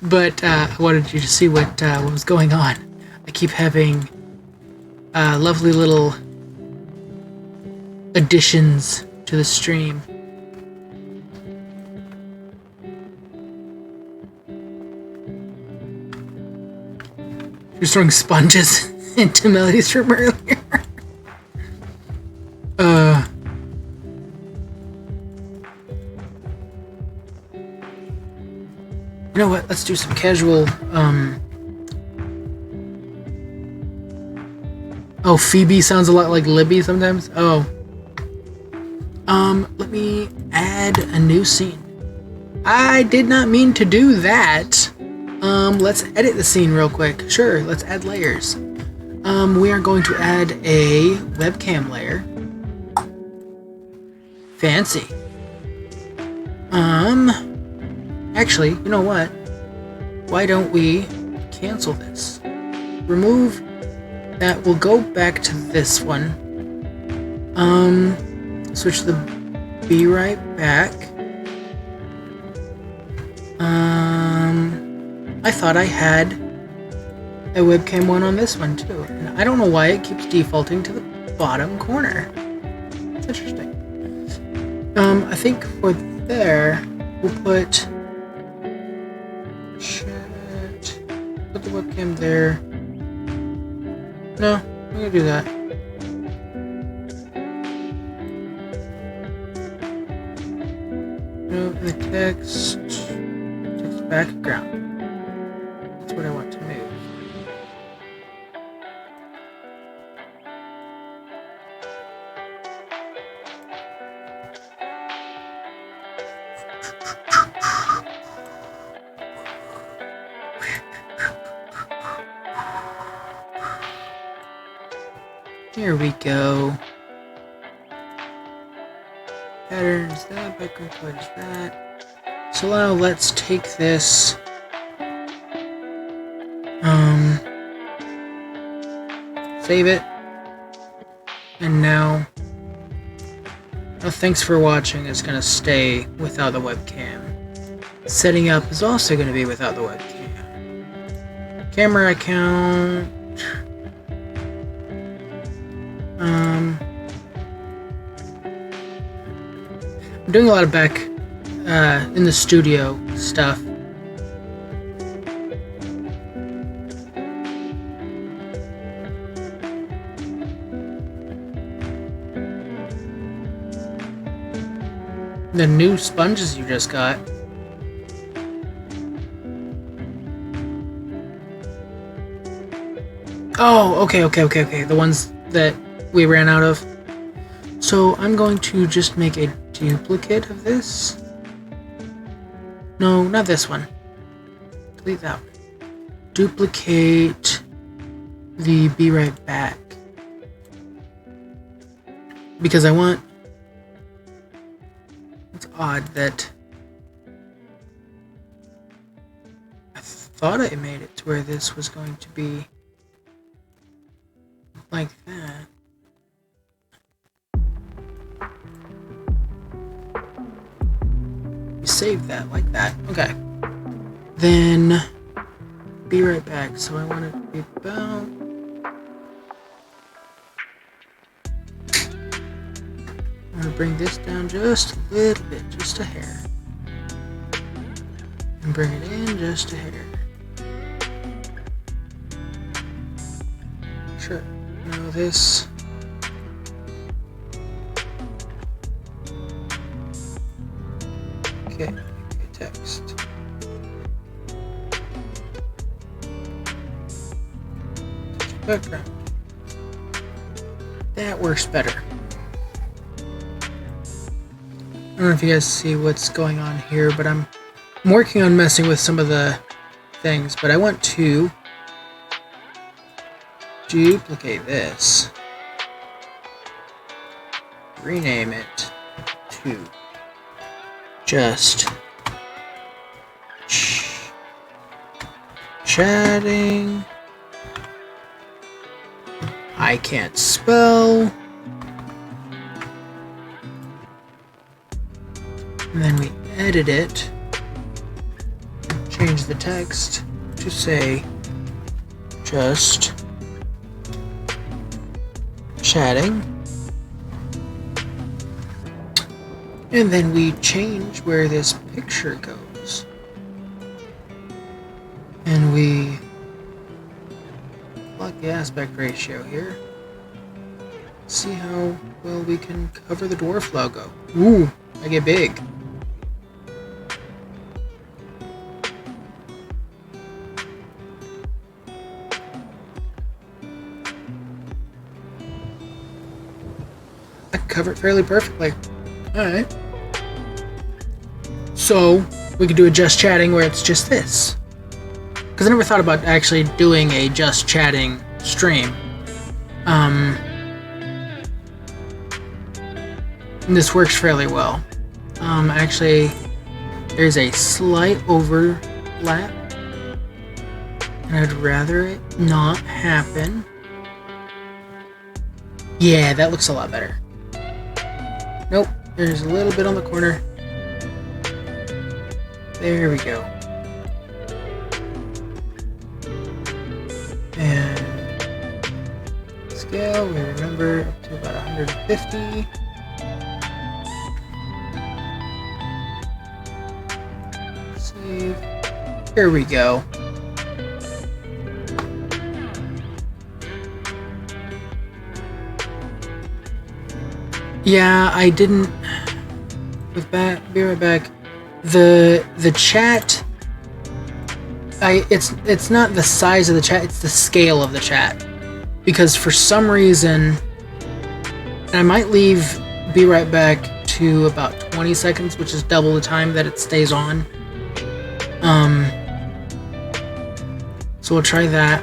But I wanted you to see what was going on. I keep having lovely little additions to the stream. You're throwing sponges into Melody's from earlier. You know what? Let's do some casual. Oh, Phoebe sounds a lot like Libby sometimes. Oh. Let me add a new scene. I did not mean to do that. Let's edit the scene real quick. Sure, let's add layers. We are going to add a webcam layer. Fancy. Actually, you know what? Why don't we cancel this? Remove that. We'll go back to this one. Switch the Be Right Back. I thought I had a webcam one on this one too. And I don't know why it keeps defaulting to the bottom corner. It's interesting. I think for there, we'll put... Shit. Put the webcam there. No, I'm gonna do that. Move the text background. That's what I want to move. Here we go. Patterns, that, background color is that. So now let's take this. Save it. And now, thanks for watching is going to stay without the webcam. Setting up is also going to be without the webcam. Camera account. I'm doing a lot of back in the studio stuff. The new sponges you just got. Oh, okay. The ones that we ran out of. So I'm going to just make a duplicate of this. No, not this one. Delete that one. Duplicate the Be Right Back. Because I want... It's odd that... I thought I made it to where this was going to be like that. Save that like that. Okay. Then Be Right Back. So I want it to be about... I'm going to bring this down just a little bit, just a hair. And bring it in just a hair. Sure. Now this... Okay, text. Background. That works better. I don't know if you guys see what's going on here, but I'm working on messing with some of the things, but I want to duplicate this. Rename it to just chatting. I can't spell. And then we edit it. Change the text to say just chatting. And then we change where this picture goes. And we plug the aspect ratio here. See how well we can cover the dwarf logo. Ooh, I get big. I can cover it fairly perfectly. Alright. So, we could do a just chatting where it's just this. Because I never thought about actually doing a just chatting stream. This works fairly well. Actually, there's a slight overlap. And I'd rather it not happen. Yeah, that looks a lot better. Nope, there's a little bit on the corner. There we go. And scale, we remember up to about 150. Save. Here we go. Yeah, I didn't. Be right back. The chat. It's not the size of the chat. It's the scale of the chat. Because for some reason, and I might leave Be Right Back to about 20 seconds, which is double the time that it stays on. So we'll try that.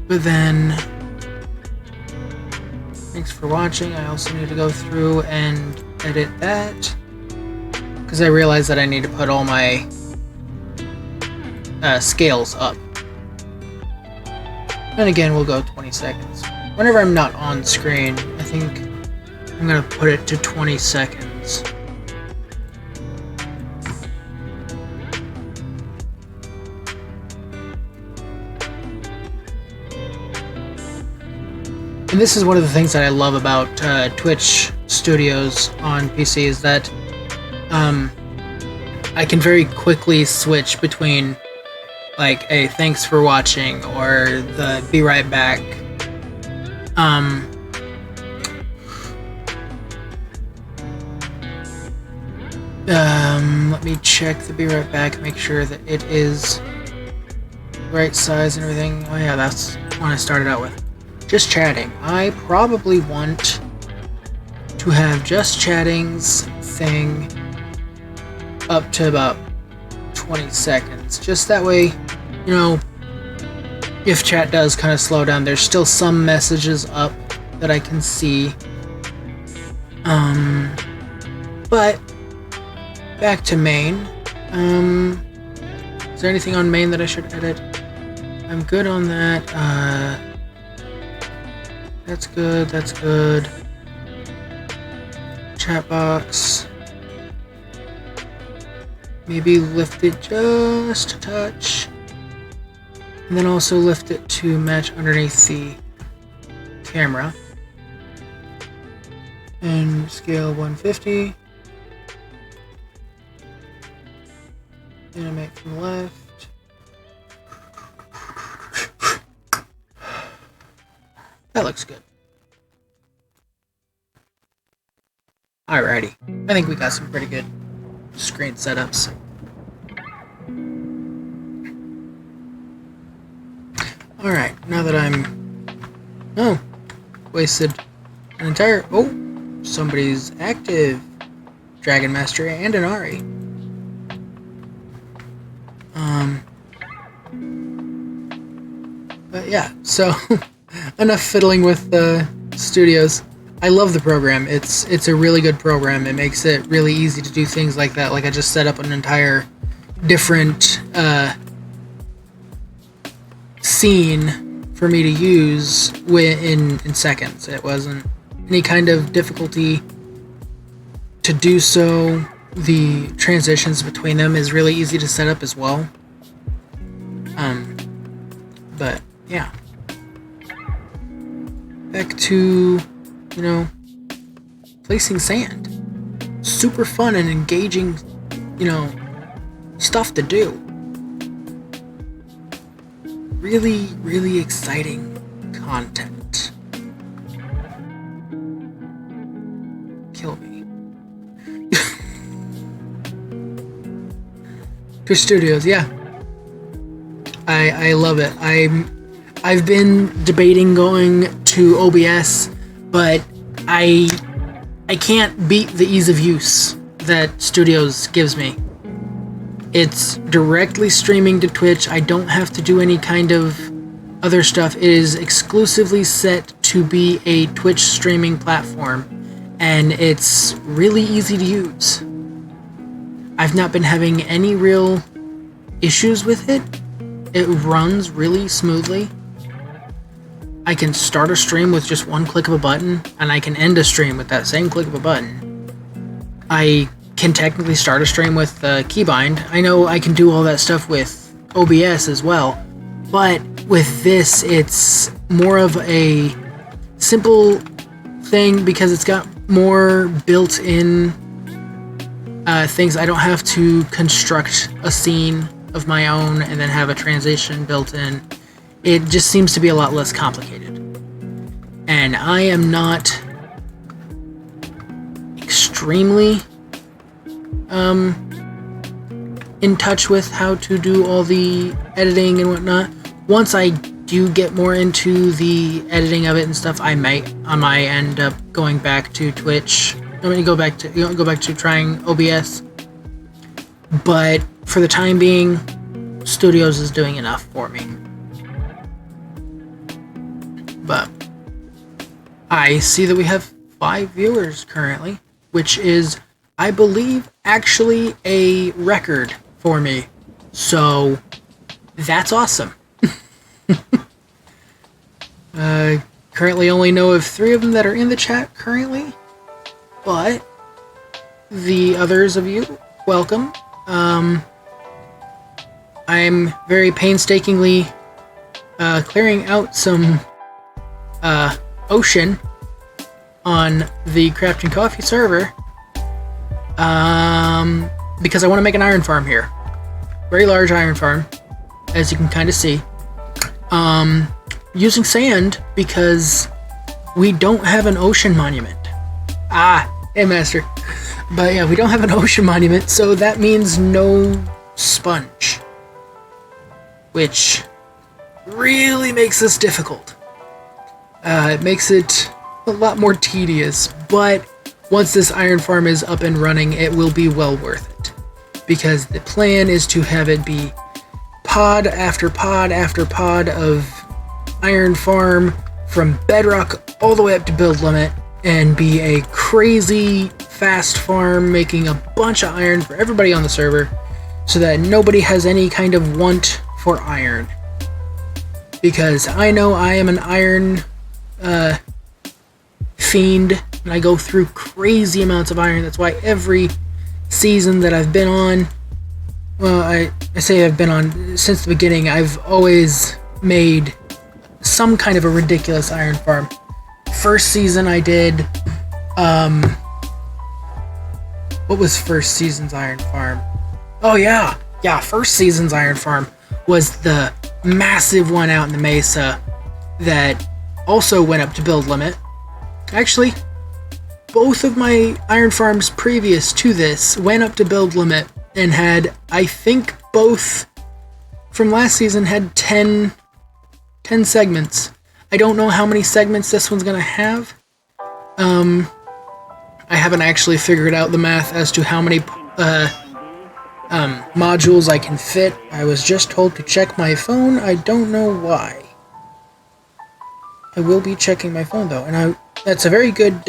But then, thanks for watching. I also need to go through and edit that, because I realized that I need to put all my scales up. And again, we'll go 20 seconds. Whenever I'm not on screen, I think I'm going to put it to 20 seconds. And this is one of the things that I love about Twitch Studios on PC is that I can very quickly switch between like a thanks for watching or the be right back. Let me check the be right back, make sure that it is right size and everything. Oh yeah, that's what I started out with. Just chatting. I probably want to have just chatting's thing up to about 20 seconds. Just that way, you know, if chat does kind of slow down, there's still some messages up that I can see. But back to main. Is there anything on main that I should edit? I'm good on that. That's good, that's good. Chat box. Maybe lift it just a touch. And then also lift it to match underneath the camera. And scale 150. Animate from left. That looks good. Alrighty. I think we got some pretty good screen setups. Alright, now that I'm... Oh, wasted an entire... Oh, somebody's active. Dragon Master and an Ari. But yeah, so... enough fiddling with the studios. I love the program. It's a really good program. It makes it really easy to do things like that. Like I just set up an entire different scene for me to use in seconds. It wasn't any kind of difficulty to do so. the transitions between them is really easy to set up as well. But yeah, back to, placing sand. Super fun and engaging, stuff to do. Really, really exciting content. Kill me. Twitch Studios, yeah. I love it. I've been debating going to OBS, but I can't beat the ease of use that Studios gives me. It's directly streaming to Twitch. I don't have to do any kind of other stuff. It is exclusively set to be a Twitch streaming platform, and it's really easy to use. I've not been having any real issues with it. It runs really smoothly. I can start a stream with just one click of a button, and I can end a stream with that same click of a button. I can technically start a stream with Keybind. I know I can do all that stuff with OBS as well, but with this, it's more of a simple thing because it's got more built-in things. I don't have to construct a scene of my own and then have a transition built in. It just seems to be a lot less complicated. And I am not extremely in touch with how to do all the editing and whatnot. Once I do get more into the editing of it and stuff, I might end up going back to Twitch. I'm gonna go back to trying OBS. But for the time being, Studios is doing enough for me. But I see that we have 5 viewers currently, which is, I believe, actually a record for me. So that's awesome. Currently only know of 3 of them that are in the chat currently, but the others of you, welcome. I'm very painstakingly clearing out some ocean on the Crafting Coffee server because I want to make an iron farm here. Very large iron farm, as you can kind of see. Using sand because we don't have an ocean monument. Hey master. But yeah, we don't have an ocean monument, so that means no sponge, which really makes this difficult. It makes it a lot more tedious, but once this iron farm is up and running, it will be well worth it, because the plan is to have it be pod after pod after pod of iron farm from bedrock all the way up to build limit, and be a crazy fast farm making a bunch of iron for everybody on the server, so that nobody has any kind of want for iron. Because I know I am an iron fiend, and I go through crazy amounts of iron. That's why every season that I've been on, well, I say I've been on since the beginning, I've always made some kind of a ridiculous iron farm. First season I did, what was first season's iron farm? Oh yeah, first season's iron farm was the massive one out in the mesa that also went up to build limit. Actually, both of my iron farms previous to this went up to build limit and had, I think both from last season had 10 segments. I don't know how many segments this one's gonna have. I haven't actually figured out the math as to how many modules I can fit. I was just told to check my phone. I don't know why. I will be checking my phone though, and that's a very good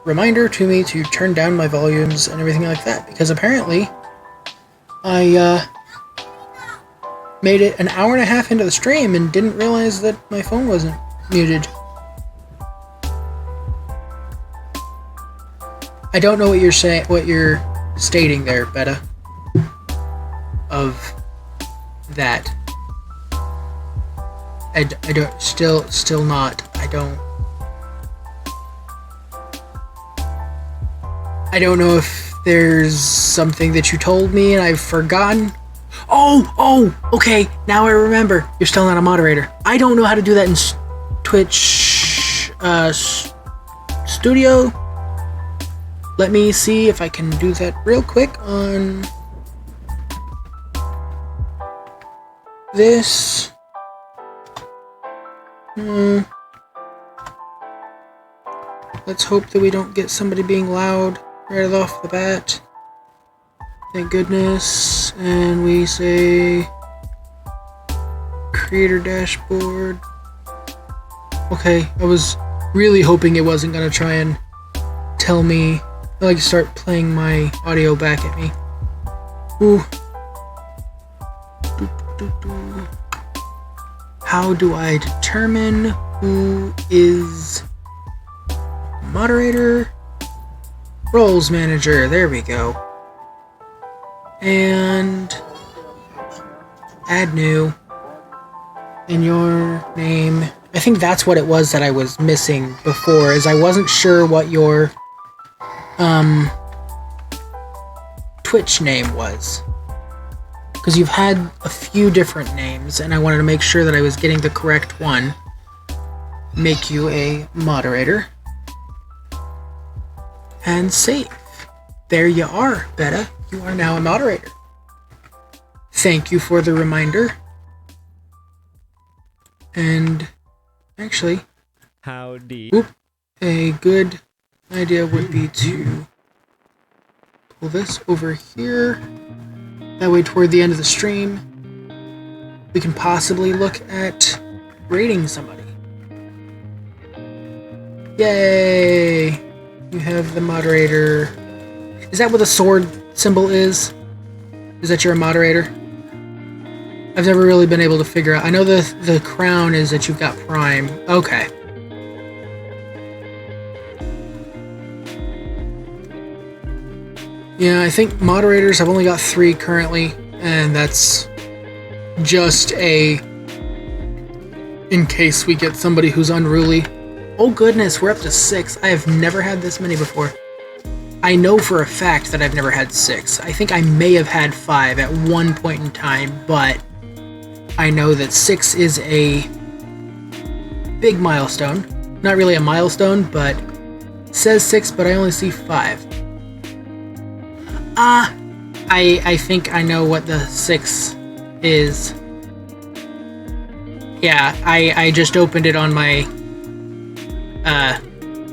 reminder to me to turn down my volumes and everything like that, because apparently I made it an hour and a half into the stream and didn't realize that my phone wasn't muted. I don't know what you're saying, what you're stating there, Beta. Of that. I don't, still not. I don't know if there's something that you told me and I've forgotten. Oh, okay, now I remember. You're still not a moderator. I don't know how to do that in Twitch Studio. Let me see if I can do that real quick on this. Let's hope that we don't get somebody being loud right off the bat. Thank goodness. And we say creator dashboard. Okay, I was really hoping it wasn't gonna try and tell me, like, start playing my audio back at me. Ooh. How do I determine who is moderator? Roles manager, there we go. And add new. And your name. I think that's what it was that I was missing before, is I wasn't sure what your Twitch name was. Because you've had a few different names, and I wanted to make sure that I was getting the correct one. Make you a moderator. And save. There you are, Beta. You are now a moderator. Thank you for the reminder. And actually, howdy. A good idea would be to pull this over here. That way, toward the end of the stream, we can possibly look at rating somebody. Yay! You have the moderator. Is that what the sword symbol is? Is that you're a moderator? I've never really been able to figure out. I know the crown is that you've got Prime. Okay. Yeah, I think moderators, I've only got 3 currently, and that's just in case we get somebody who's unruly. Oh goodness, we're up to 6. I have never had this many before. I know for a fact that I've never had 6. I think I may have had 5 at one point in time, but I know that 6 is a big milestone. Not really a milestone, but it says 6, but I only see 5. I think I know what the 6 is. Yeah, I just opened it on my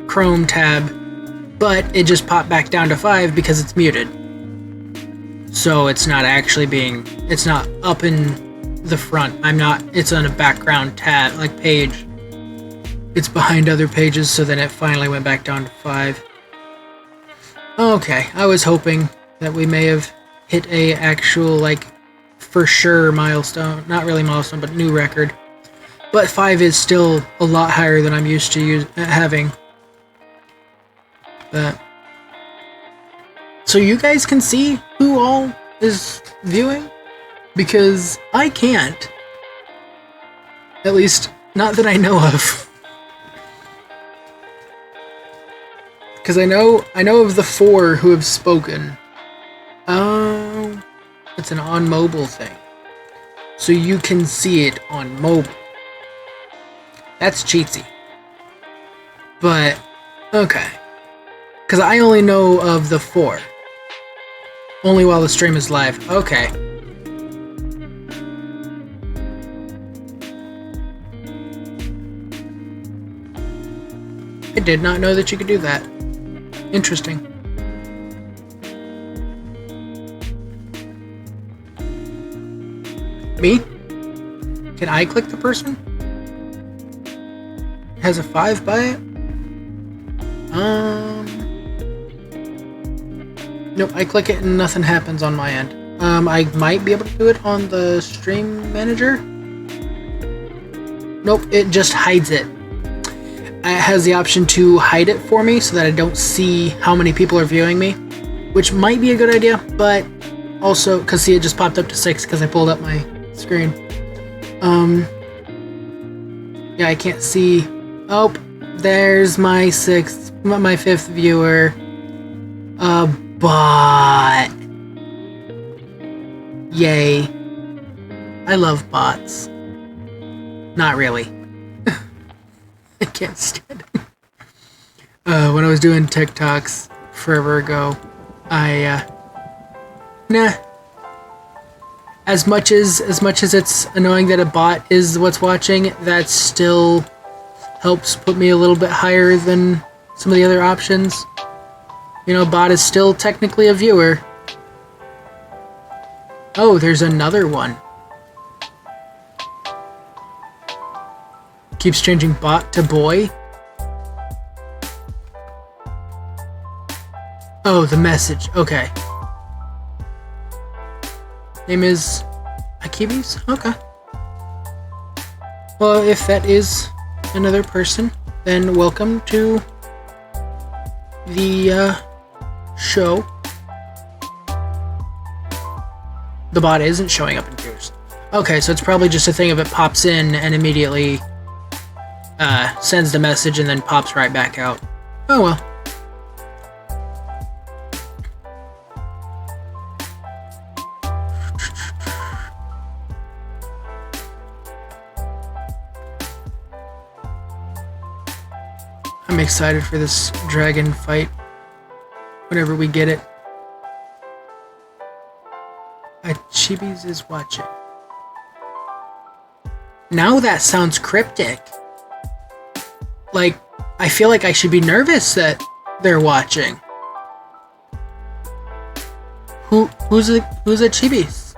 Chrome tab, but it just popped back down to 5 because it's muted. So it's not actually it's not up in the front. It's on a background tab, like page. It's behind other pages, so then it finally went back down to 5. Okay, I was hoping that we may have hit a actual, like, for sure milestone. Not really milestone, but new record. But 5 is still a lot higher than I'm used to having. So you guys can see who all is viewing? Because I can't. At least, not that I know of. Because I know of the 4 who have spoken. Oh, it's an on mobile thing. So you can see it on mobile. That's cheatsy. But, okay. Because I only know of the 4. Only while the stream is live. Okay. I did not know that you could do that. Interesting. Me? Can I click the person? It has a 5 by it? Nope, I click it and nothing happens on my end. I might be able to do it on the stream manager. Nope, it just hides it. it has the option to hide it for me so that I don't see how many people are viewing me, which might be a good idea, but also, because see, it just popped up to 6 because I pulled up my screen. Yeah, I can't see. Oh, there's my fifth viewer. A bot. Yay. I love bots. Not really. I can't stand them. When I was doing TikToks forever ago, nah. As much as it's annoying that a bot is what's watching, that still helps put me a little bit higher than some of the other options. You know, bot is still technically a viewer. Oh, there's another one. Keeps changing bot to boy. Oh, the message. Okay. Name is Akibis? Okay. Well, if that is another person, then welcome to the show. The bot isn't showing up in queues. Okay, so it's probably just a thing of it pops in and immediately sends the message and then pops right back out. Oh well. I'm excited for this dragon fight whenever we get it. Chibis is watching. Now that sounds cryptic. Like, I feel like I should be nervous that they're watching. Who's a Chibis?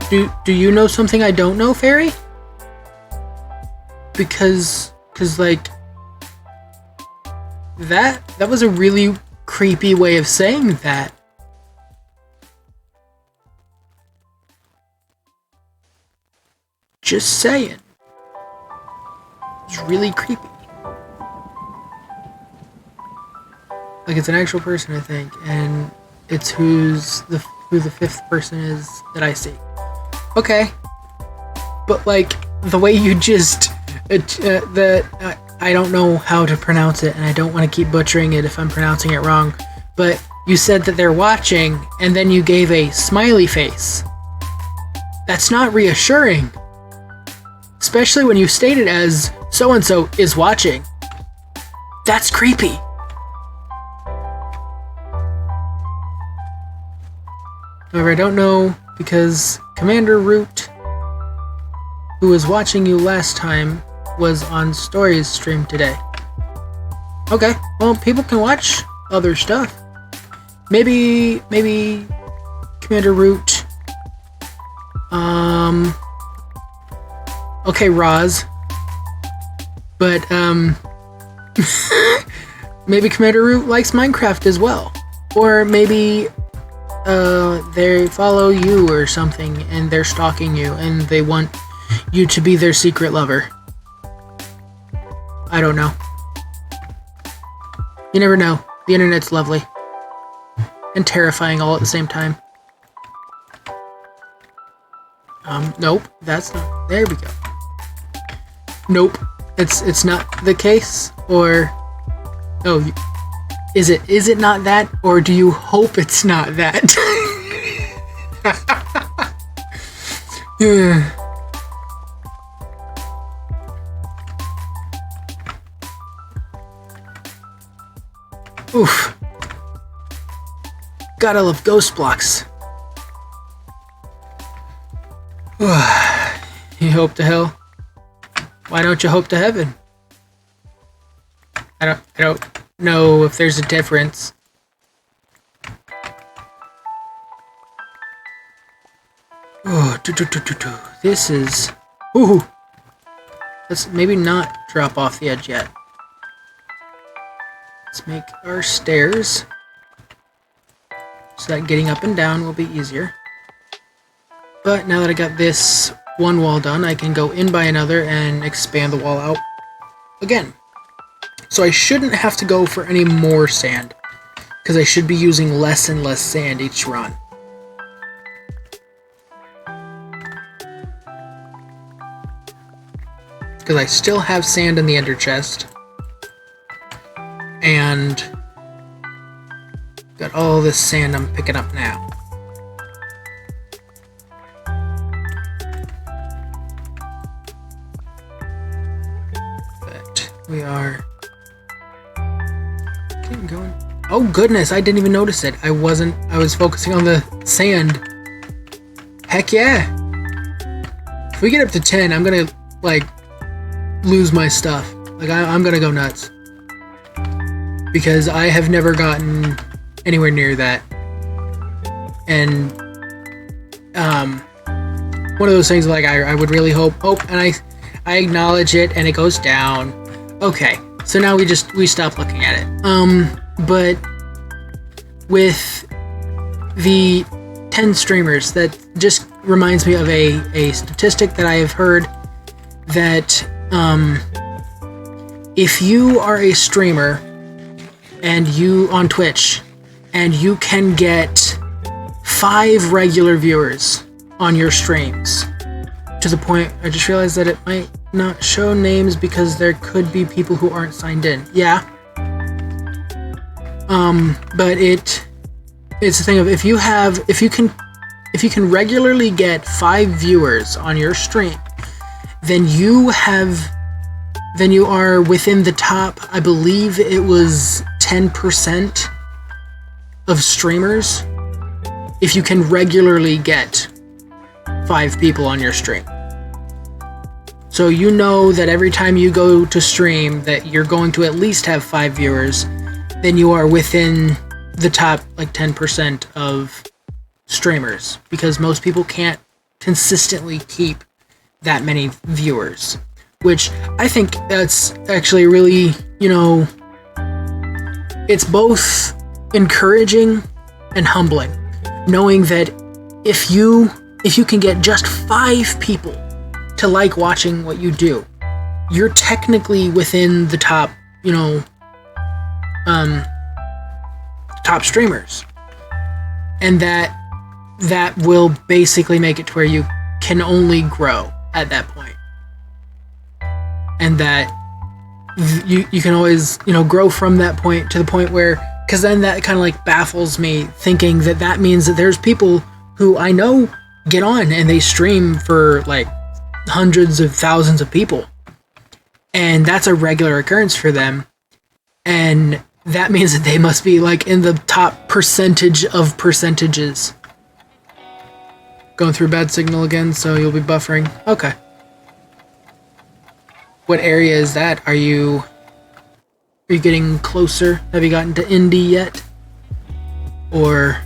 Do you know something I don't know, Fairy? Because like that was a really creepy way of saying that. Just saying. It's really creepy. Like, it's an actual person, I think, and it's who the fifth person is that I see. Okay. But like the way you just I don't know how to pronounce it, and I don't want to keep butchering it if I'm pronouncing it wrong, but you said that they're watching, and then you gave a smiley face. That's not reassuring. Especially when you state it as so-and-so is watching. That's creepy. However, I don't know, because Commander Root, who was watching you last time, was on Stories stream today. Okay, well, people can watch other stuff. Maybe Commander Root. Okay, Roz. But maybe Commander Root likes Minecraft as well. Or maybe they follow you or something and they're stalking you and they want you to be their secret lover. I don't know. You never know. The internet's lovely. And terrifying all at the same time. Nope. That's not... There we go. Nope. It's not the case? Or... Oh, is it not that? Or do you hope it's not that? Yeah. Oof. Gotta love ghost blocks. You hope to hell? Why don't you hope to heaven? I don't know if there's a difference. Oh, this is... Ooh. Let's maybe not drop off the edge yet. Let's make our stairs so that getting up and down will be easier. But now that I got this one wall done, I can go in by another and expand the wall out again. So I shouldn't have to go for any more sand, because I should be using less and less sand each run. Because I still have sand in the ender chest. And got all this sand I'm picking up now. But we are keep going. Oh goodness, I didn't even notice it. I was focusing on the sand. Heck yeah. If we get up to 10, I'm gonna like lose my stuff. Like I'm gonna go nuts. Because I have never gotten anywhere near that. And one of those things like I would really hope, and I acknowledge it and it goes down. Okay, so now we stop looking at it. But with the 10 streamers, that just reminds me of a statistic that I have heard that if you are a streamer and you on Twitch and you can get 5 regular viewers on your streams, to the point I just realized that it might not show names because there could be people who aren't signed in. Yeah. But it's the thing of if you can regularly get 5 viewers on your stream, then you are within the top, I believe it was 10% of streamers, if you can regularly get 5 people on your stream. So you know that every time you go to stream that you're going to at least have 5 viewers, then you are within the top like 10% of streamers, because most people can't consistently keep that many viewers, which I think that's actually really, it's both encouraging and humbling, knowing that if you can get just 5 people to like watching what you do, you're technically within the top, top streamers, and that will basically make it to where you can only grow at that point, and that you can always grow from that point to the point where, because then that kind of like baffles me, thinking that means that there's people who I know get on and they stream for like hundreds of thousands of people, and that's a regular occurrence for them, and that means that they must be like in the top percentage of percentages. Going through bad signal again, so you'll be buffering. Okay. What area is that? Are you getting closer? Have you gotten to Indy yet? Or,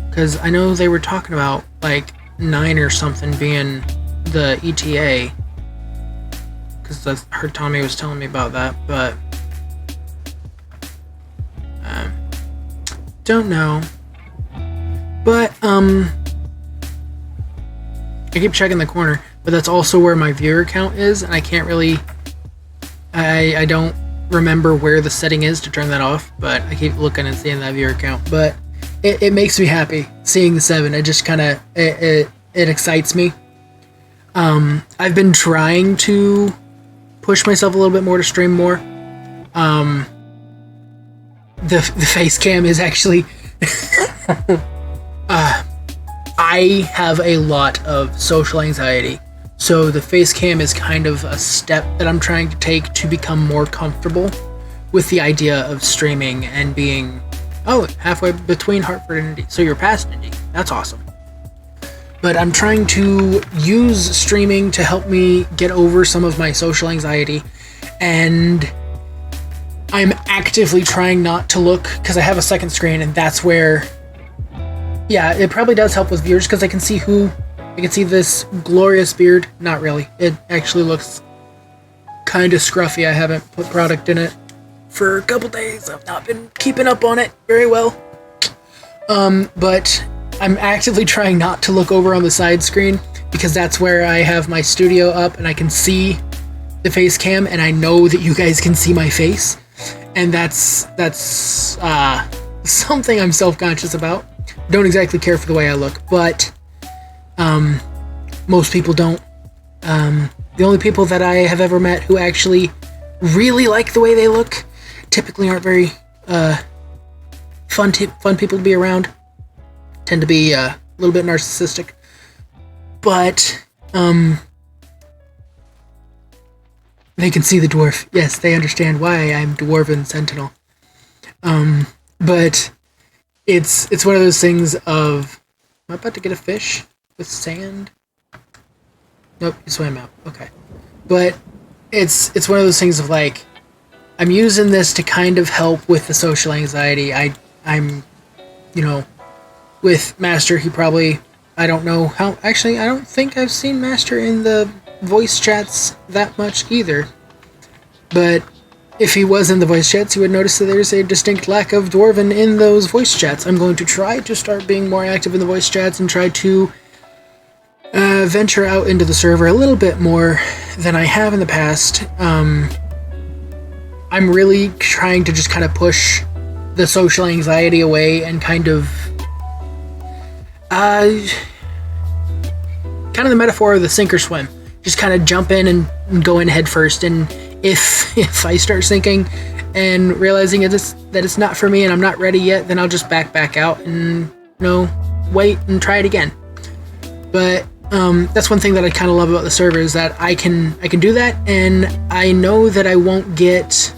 because I know they were talking about like 9 or something being the ETA, because I heard Tommy was telling me about that, but don't know. But I keep checking the corner, but that's also where my viewer count is, and I can't really, I don't remember where the setting is to turn that off, but I keep looking and seeing that viewer count. But it makes me happy seeing the 7. It just kind of it excites me. I've been trying to push myself a little bit more to stream more. The face cam is actually I have a lot of social anxiety, so the face cam is kind of a step that I'm trying to take to become more comfortable with the idea of streaming and being halfway between Hartford and Indy. So you're past Indy. That's awesome. But I'm trying to use streaming to help me get over some of my social anxiety, and I'm actively trying not to look, because I have a second screen, and that's where, yeah, it probably does help with viewers, because I can see this glorious beard. Not really. It actually looks kind of scruffy. I haven't put product in it for a couple days. I've not been keeping up on it very well. But I'm actively trying not to look over on the side screen because that's where I have my studio up and I can see the face cam and I know that you guys can see my face, and that's something I'm self-conscious about. Don't exactly care for the way I look, but most people don't. The only people that I have ever met who actually really like the way they look typically aren't very fun people to be around. Tend to be a little bit narcissistic, but they can see the dwarf. Yes, they understand why I'm Dwarven Sentinel. But it's one of those things of, am I about to get a fish with sand? Nope, you swam out. Okay. But it's one of those things of like, I'm using this to kind of help with the social anxiety. I'm with Master, he probably, I don't know how, actually, I don't think I've seen Master in the voice chats that much either. But if he was in the voice chats, you would notice that there's a distinct lack of Dwarven in those voice chats. I'm going to try to start being more active in the voice chats and try to venture out into the server a little bit more than I have in the past. I'm really trying to just kind of push the social anxiety away and kind of the metaphor of the sink or swim. Just kind of jump in and go in head first, and if I start sinking and realizing that it's not for me and I'm not ready yet, then I'll just back out and wait and try it again. But that's one thing that I kind of love about the server is that I can do that, and I know that I won't get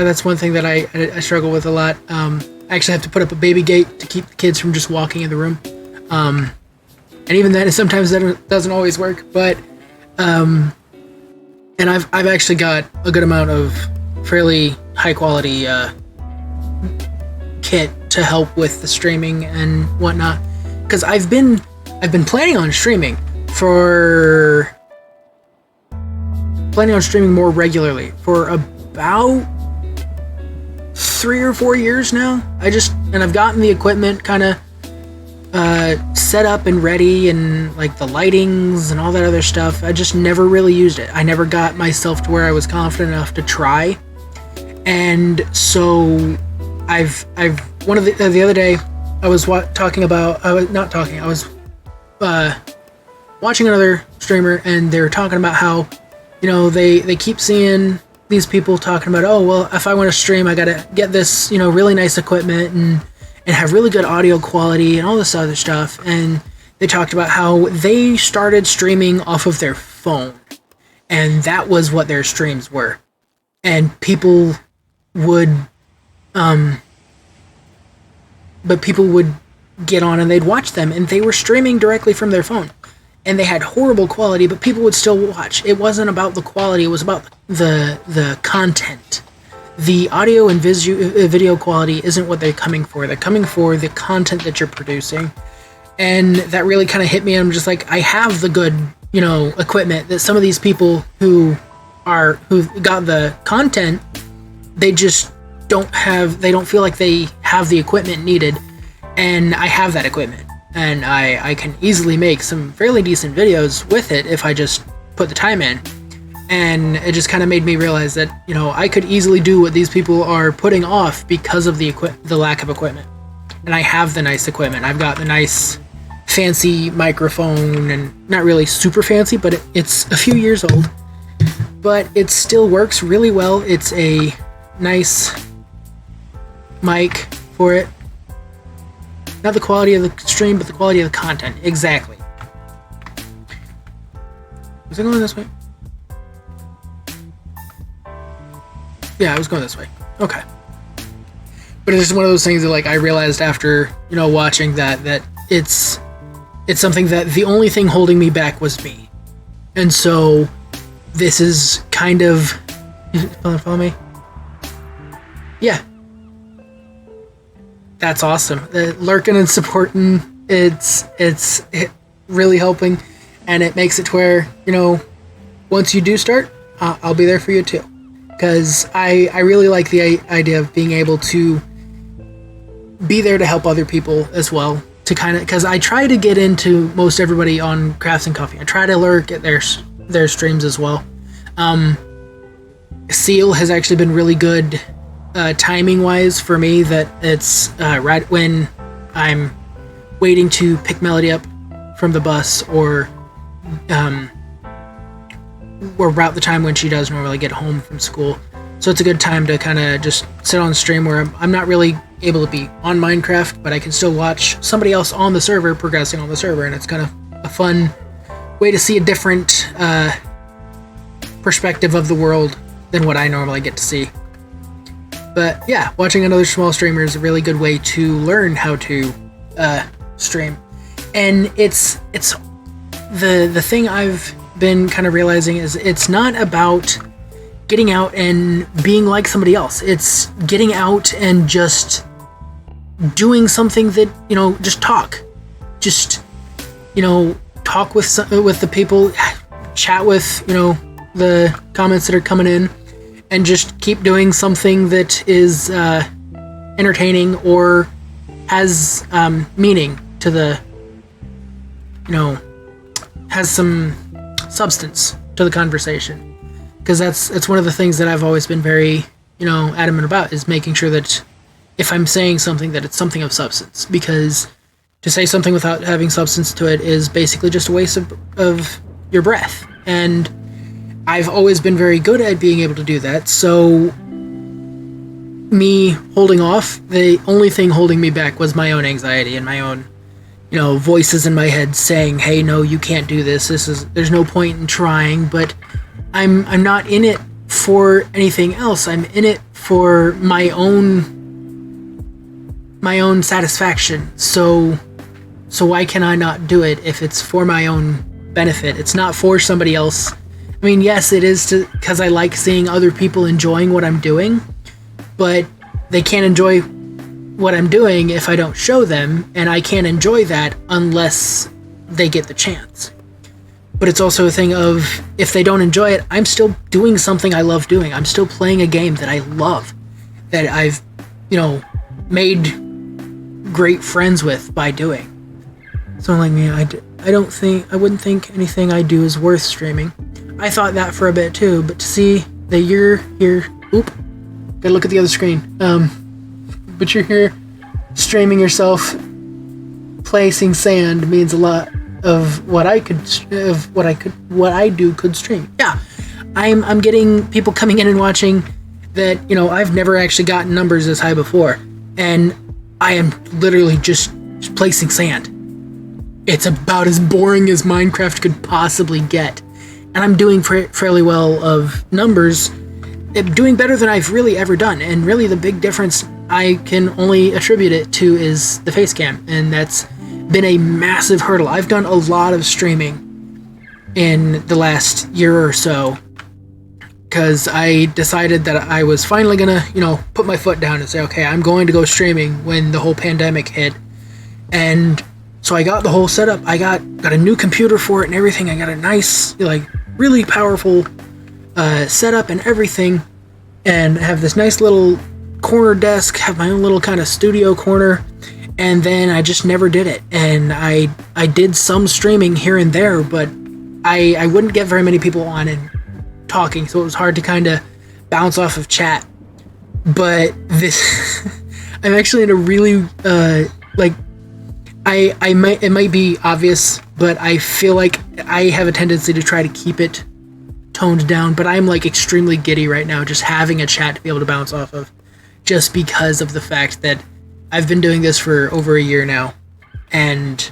that's one thing that I struggle with a lot. I actually have to put up a baby gate to keep the kids from just walking in the room. And even then, sometimes that doesn't always work. But, and I've actually got a good amount of fairly high quality kit to help with the streaming and whatnot. Because I've been planning on streaming more regularly for about 3 or 4 years now. I've gotten the equipment kind of set up and ready, and like the lightings and all that other stuff. I just never really used it. I never got myself to where I was confident enough to try. And so I've the other day I was watching another streamer, and they were talking about how they keep seeing these people talking about, oh, well, if I want to stream, I gotta get this, really nice equipment and have really good audio quality and all this other stuff. And they talked about how they started streaming off of their phone, and that was what their streams were. And people would get on and they'd watch them, and they were streaming directly from their phone. And they had horrible quality, but people would still watch. It wasn't about the quality, it was about the content. The audio and video quality isn't what they're coming for. They're coming for the content that you're producing. And that really kind of hit me. I'm just like, I have the good, equipment that some of these people who've got the content, they just don't feel like they have the equipment needed. And I have that equipment. And I can easily make some fairly decent videos with it if I just put the time in. And it just kind of made me realize that, I could easily do what these people are putting off because of the lack of equipment. And I have the nice equipment. I've got the nice fancy microphone, and not really super fancy, but it's a few years old. But it still works really well. It's a nice mic for it. Not the quality of the stream, but the quality of the content. Exactly. Was I going this way? Yeah, I was going this way. Okay. But it's just one of those things that, like, I realized after, watching that it's something that the only thing holding me back was me. And so this is kind of... Follow me? Yeah. That's awesome. Lurking and supporting, it's really helping, and it makes it to where, once you do start, I'll be there for you too. Because I really like the idea of being able to be there to help other people as well. To kind of, because I try to get into most everybody on Crafts and Coffee. I try to lurk at their streams as well. Seal has actually been really good timing wise for me, that it's right when I'm waiting to pick Melody up from the bus, or route the time when she does normally get home from school. So it's a good time to kind of just sit on stream where I'm not really able to be on Minecraft, but I can still watch somebody else on the server progressing on the server, and it's kind of a fun way to see a different perspective of the world than what I normally get to see. But yeah, watching another small streamer is a really good way to learn how to stream. And it's the thing I've been kind of realizing is it's not about getting out and being like somebody else. It's getting out and just doing something that, just talk. Just, talk with the people, chat with, the comments that are coming in, and just keep doing something that is entertaining or has meaning to the, has some substance to the conversation. Because that's one of the things that I've always been very, adamant about, is making sure that if I'm saying something, that it's something of substance. Because to say something without having substance to it is basically just a waste of your breath. And I've always been very good at being able to do that. So me holding off, the only thing holding me back was my own anxiety and my own, voices in my head saying, hey, no, you can't do this. There's no point in trying. But I'm not in it for anything else. I'm in it for my own satisfaction. So why can I not do it if it's for my own benefit? It's not for somebody else. I mean, yes, it is because I like seeing other people enjoying what I'm doing, but they can't enjoy what I'm doing if I don't show them, and I can't enjoy that unless they get the chance. But it's also a thing of, if they don't enjoy it, I'm still doing something I love doing. I'm still playing a game that I love, that I've, made great friends with by doing. Someone like me, I wouldn't think anything I do is worth streaming. I thought that for a bit too, but to see that you're here, gotta look at the other screen. But you're here streaming yourself placing sand means a lot of what I do could stream. Yeah, I'm getting people coming in and watching that, I've never actually gotten numbers this high before, and I am literally just placing sand. It's about as boring as Minecraft could possibly get, and I'm doing fairly well of numbers, doing better than I've really ever done. And really the big difference I can only attribute it to is the face cam, and that's been a massive hurdle. I've done a lot of streaming in the last year or so because I decided that I was finally gonna, put my foot down and say, okay, I'm going to go streaming when the whole pandemic hit. And so I got the whole setup. I got a new computer for it and everything. I got a nice, really powerful setup and everything, and I have this nice little corner desk, have my own little kind of studio corner. And then I just never did it. And I did some streaming here and there, but I wouldn't get very many people on and talking, so it was hard to kind of bounce off of chat. But this, I'm actually in a really, it might be obvious, but I feel like I have a tendency to try to keep it toned down, but I'm extremely giddy right now just having a chat to be able to bounce off of, just because of the fact that I've been doing this for over a year now, and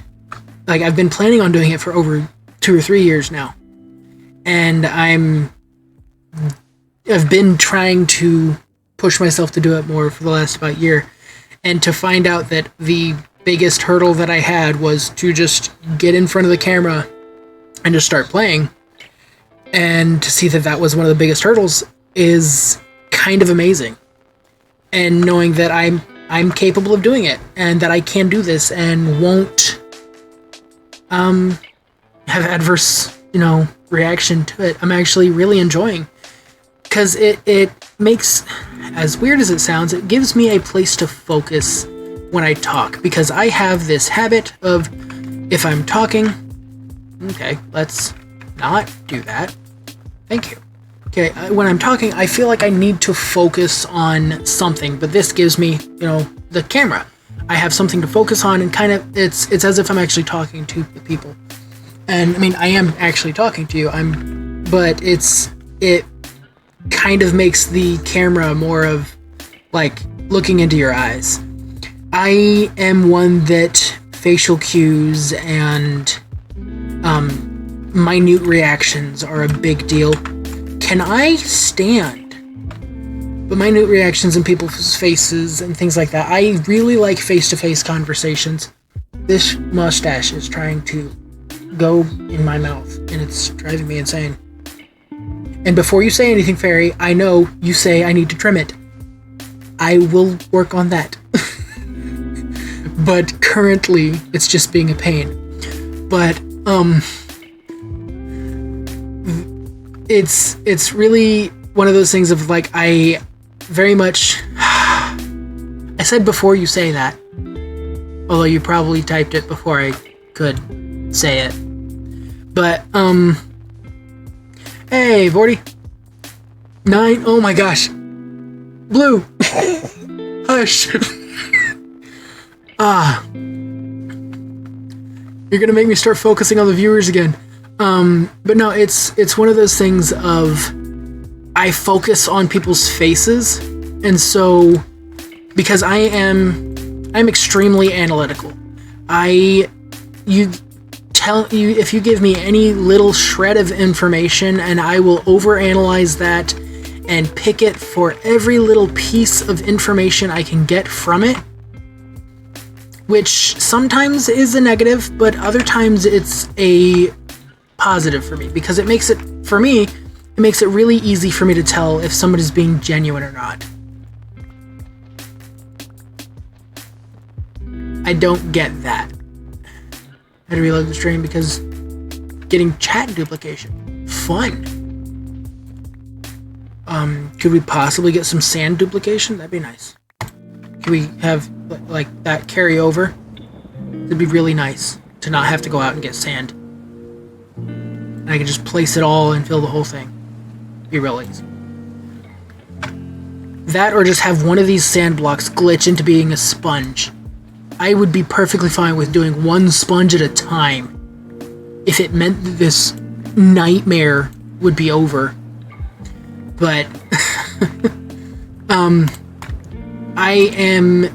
I've been planning on doing it for over 2 or 3 years now, and I've been trying to push myself to do it more for the last about year, and to find out that the biggest hurdle that I had was to just get in front of the camera and just start playing, and to see that was one of the biggest hurdles is kind of amazing. And knowing that I'm capable of doing it, and that I can do this and won't have adverse, reaction to it. I'm actually really enjoying, because it makes, as weird as it sounds, it gives me a place to focus when I talk, because I have this habit of, if I'm talking, okay, let's not do that. Thank you. Okay, when I'm talking, I feel like I need to focus on something, but this gives me, the camera. I have something to focus on, and kind of, it's as if I'm actually talking to the people. And I mean, I am actually talking to you, but it kind of makes the camera more of like looking into your eyes. I am one that facial cues and minute reactions are a big deal. Can I stand the minute reactions in people's faces and things like that? I really like face-to-face conversations. This mustache is trying to go in my mouth, and it's driving me insane. And before you say anything, Fairy, I know you say I need to trim it. I will work on that. But currently, it's just being a pain. But, it's really one of those things of like, I very much, I said before you say that, although you probably typed it before I could say it. But, hey, Vorty. 9, oh my gosh. Blue. Hush. You're gonna make me start focusing on the viewers again. But no, it's one of those things of, I focus on people's faces, and so, because I'm extremely analytical. If you give me any little shred of information, and I will overanalyze that and pick it for every little piece of information I can get from it, which sometimes is a negative, but other times it's a positive for me, because it makes it really easy for me to tell if somebody's being genuine or not. I don't get that. I had to reload the stream because getting chat duplication. Fun. Could we possibly get some sand duplication? That'd be nice. Could we have like that carry over? It'd be really nice to not have to go out and get sand. And I can just place it all and fill the whole thing. It'd be real easy. That, or just have one of these sand blocks glitch into being a sponge. I would be perfectly fine with doing one sponge at a time if it meant that this nightmare would be over. But I am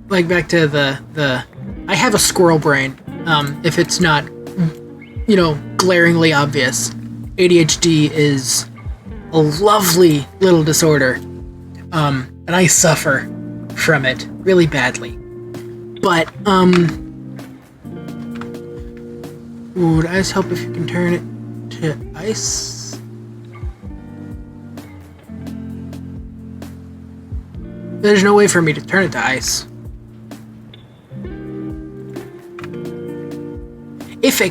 like, back to the I have a squirrel brain. If it's not, glaringly obvious. ADHD is a lovely little disorder. And I suffer from it really badly. But, would ice help if you can turn it to ice? There's no way for me to turn it to ice. If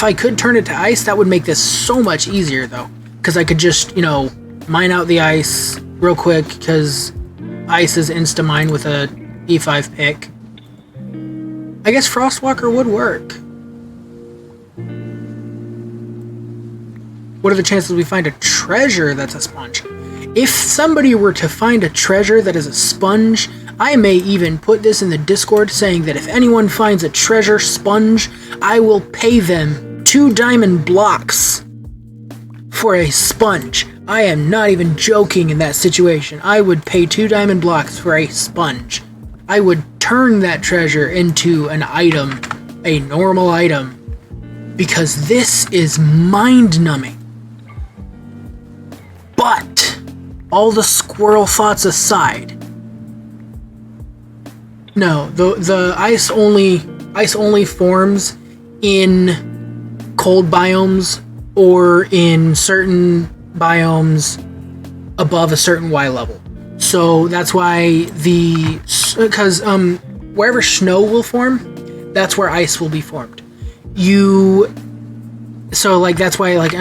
I could turn it to ice, that would make this so much easier, though. Because I could just, mine out the ice real quick, because ice is insta-mine with a E5 pick. I guess Frostwalker would work. What are the chances we find a treasure that's a sponge? If somebody were to find a treasure that is a sponge, I may even put this in the Discord saying that if anyone finds a treasure sponge, I will pay them 2 diamond blocks for a sponge. I am not even joking in that situation. I would pay 2 diamond blocks for a sponge. I would turn that treasure into an item, a normal item, because this is mind-numbing. But, all the squirrel thoughts aside, no, the ice only forms in cold biomes or in certain biomes above a certain Y level. So that's why because wherever snow will form, that's where ice will be formed. So like that's why like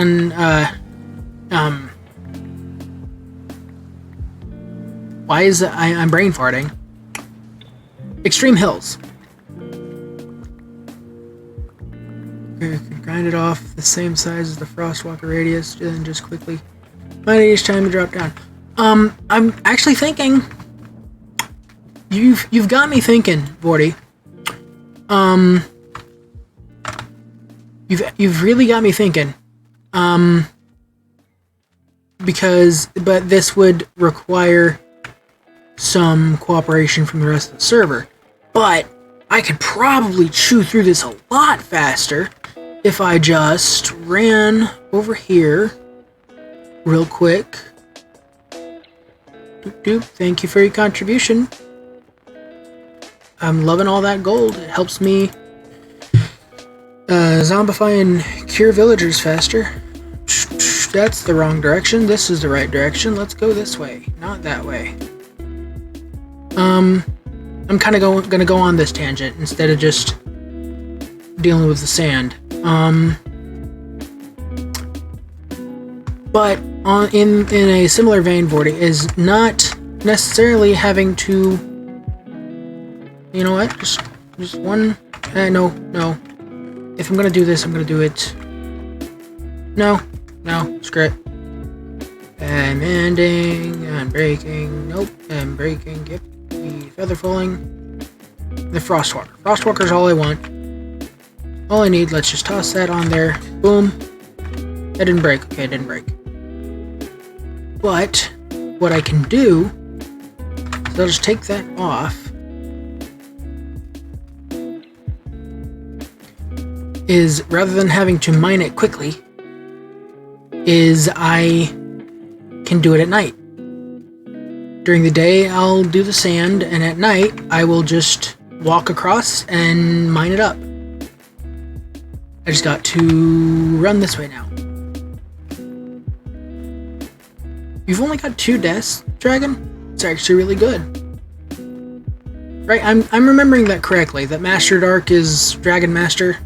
why is it, I'm brain farting. Extreme Hills. We can grind it off the same size as the Frostwalker radius, and just quickly find it each time you drop down. I'm actually thinking. You've got me thinking, Vorty. You've really got me thinking. But this would require some cooperation from the rest of the server. But I could probably chew through this a lot faster if I just ran over here real quick. Doop doop. Thank you for your contribution. I'm loving all that gold. It helps me zombify and cure villagers faster. That's the wrong direction. This is the right direction. Let's go this way, not that way. I'm kind of gonna go on this tangent instead of just dealing with the sand. But in a similar vein, Vorty is not necessarily having to. You know what? Just one. No. If I'm gonna do this, I'm gonna do it. No, screw it. I'm ending. I'm breaking. Nope. I'm breaking. Yep. The feather falling. The Frostwalker. Frostwalker's all I want. All I need. Let's just toss that on there. Boom. That didn't break. Okay, it didn't break. But what I can do is I'll just take that off. Is rather than having to mine it quickly, is I can do it at night. During the day, I'll do the sand, and at night, I will just walk across and mine it up. I just got to run this way now. You've only got 2 deaths, Dragon? It's actually really good. Right, I'm remembering that correctly, that Master Dark is Dragon Master.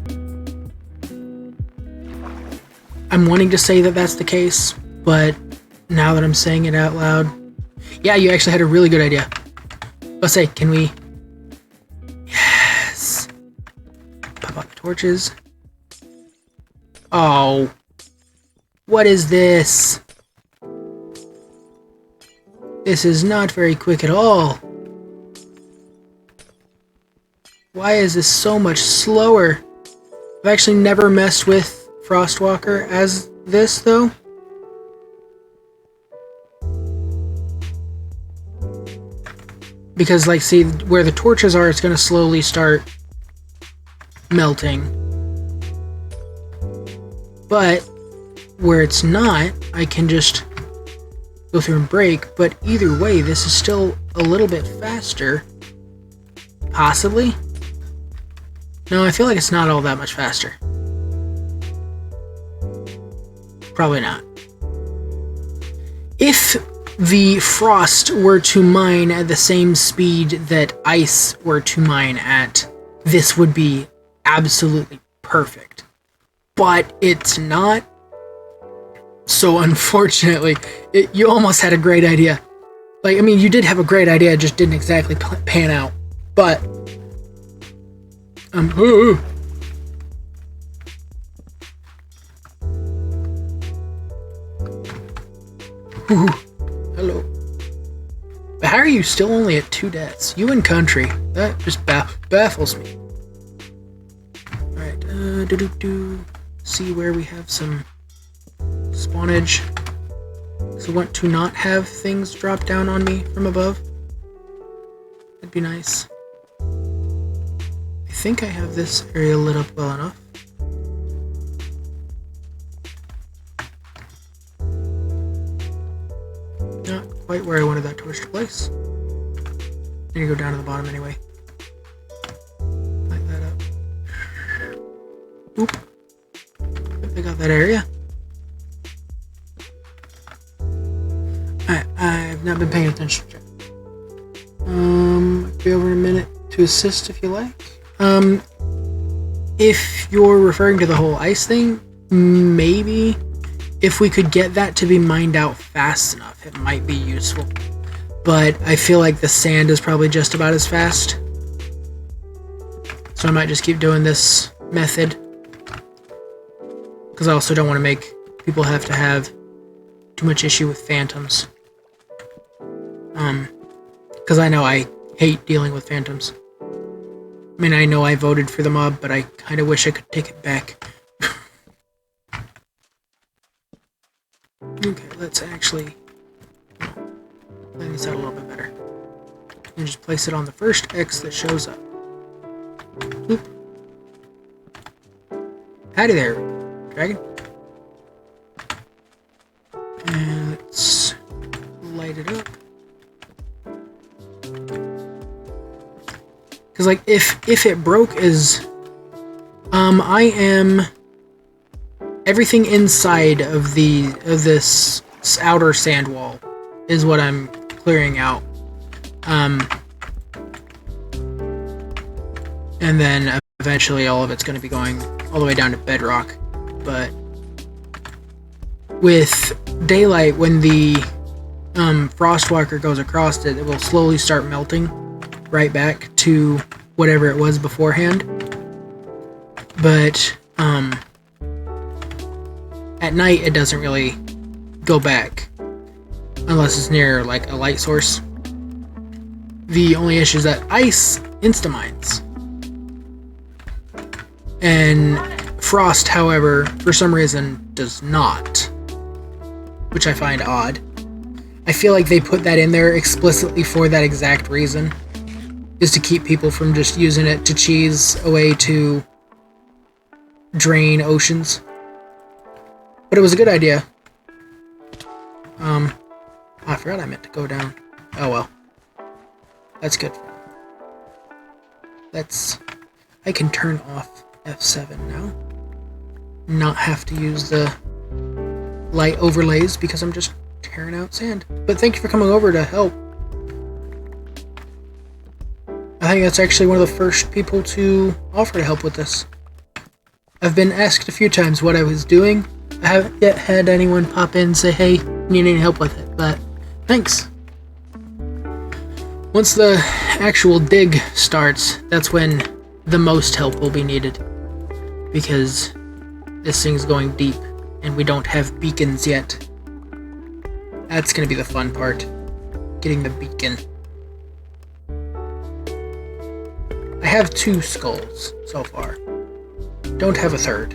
I'm wanting to say that that's the case, but now that I'm saying it out loud, yeah, you actually had a really good idea. Let's say, can we? Yes. Pop out the torches. Oh, what is this? This is not very quick at all. Why is this so much slower? I've actually never messed with Frostwalker as this, though. Because, like, see, where the torches are, it's going to slowly start melting. But where it's not, I can just go through and break. But either way, this is still a little bit faster. Possibly. No, I feel like it's not all that much faster. Probably not. If the frost were to mine at the same speed that ice were to mine at, this would be absolutely perfect. But it's not. So unfortunately, you almost had a great idea. Like, I mean, you did have a great idea, it just didn't exactly pan out. But Ooh, hello. But how are you still only at 2 deaths? You and country. That just baffles me. Alright, see where we have some spawnage. So I want to not have things drop down on me from above. That'd be nice. I think I have this area lit up well enough. Not quite where I wanted that torch to place. I need to go down to the bottom anyway. Light that up. Oop. Yep, I got that area. Alright, I've not been paying attention yet. I'll be over in a minute to assist if you like. If you're referring to the whole ice thing, maybe if we could get that to be mined out fast enough, it might be useful. But I feel like the sand is probably just about as fast. So I might just keep doing this method. Because I also don't want to make people have to have too much issue with phantoms. Because I know I hate dealing with phantoms. I mean, I know I voted for the mob, but I kind of wish I could take it back. Okay, let's actually plan this out a little bit better. And just place it on the first X that shows up. Boop. Howdy there, dragon. And let's light it up. Because, like, if it broke is... I am... Everything inside of this outer sand wall is what I'm clearing out. And then eventually all of it's going to be going all the way down to bedrock. But with daylight, when the Frostwalker goes across it, it will slowly start melting right back to whatever it was beforehand. But at night it doesn't really go back unless it's near like a light source. The only issue is that ice insta-mines. And frost, however, for some reason does not, which I find odd. I feel like they put that in there explicitly for that exact reason, is to keep people from just using it to cheese a way to drain oceans. But it was a good idea. I forgot I meant to go down. Oh well. That's good. I can turn off F7 now. Not have to use the light overlays because I'm just tearing out sand. But thank you for coming over to help. I think that's actually one of the first people to offer to help with this. I've been asked a few times what I was doing. I haven't yet had anyone pop in and say, hey, you need help with it, but thanks. Once the actual dig starts, that's when the most help will be needed. Because this thing's going deep, and we don't have beacons yet. That's gonna be the fun part. Getting the beacon. I have 2 skulls so far. Don't have a third.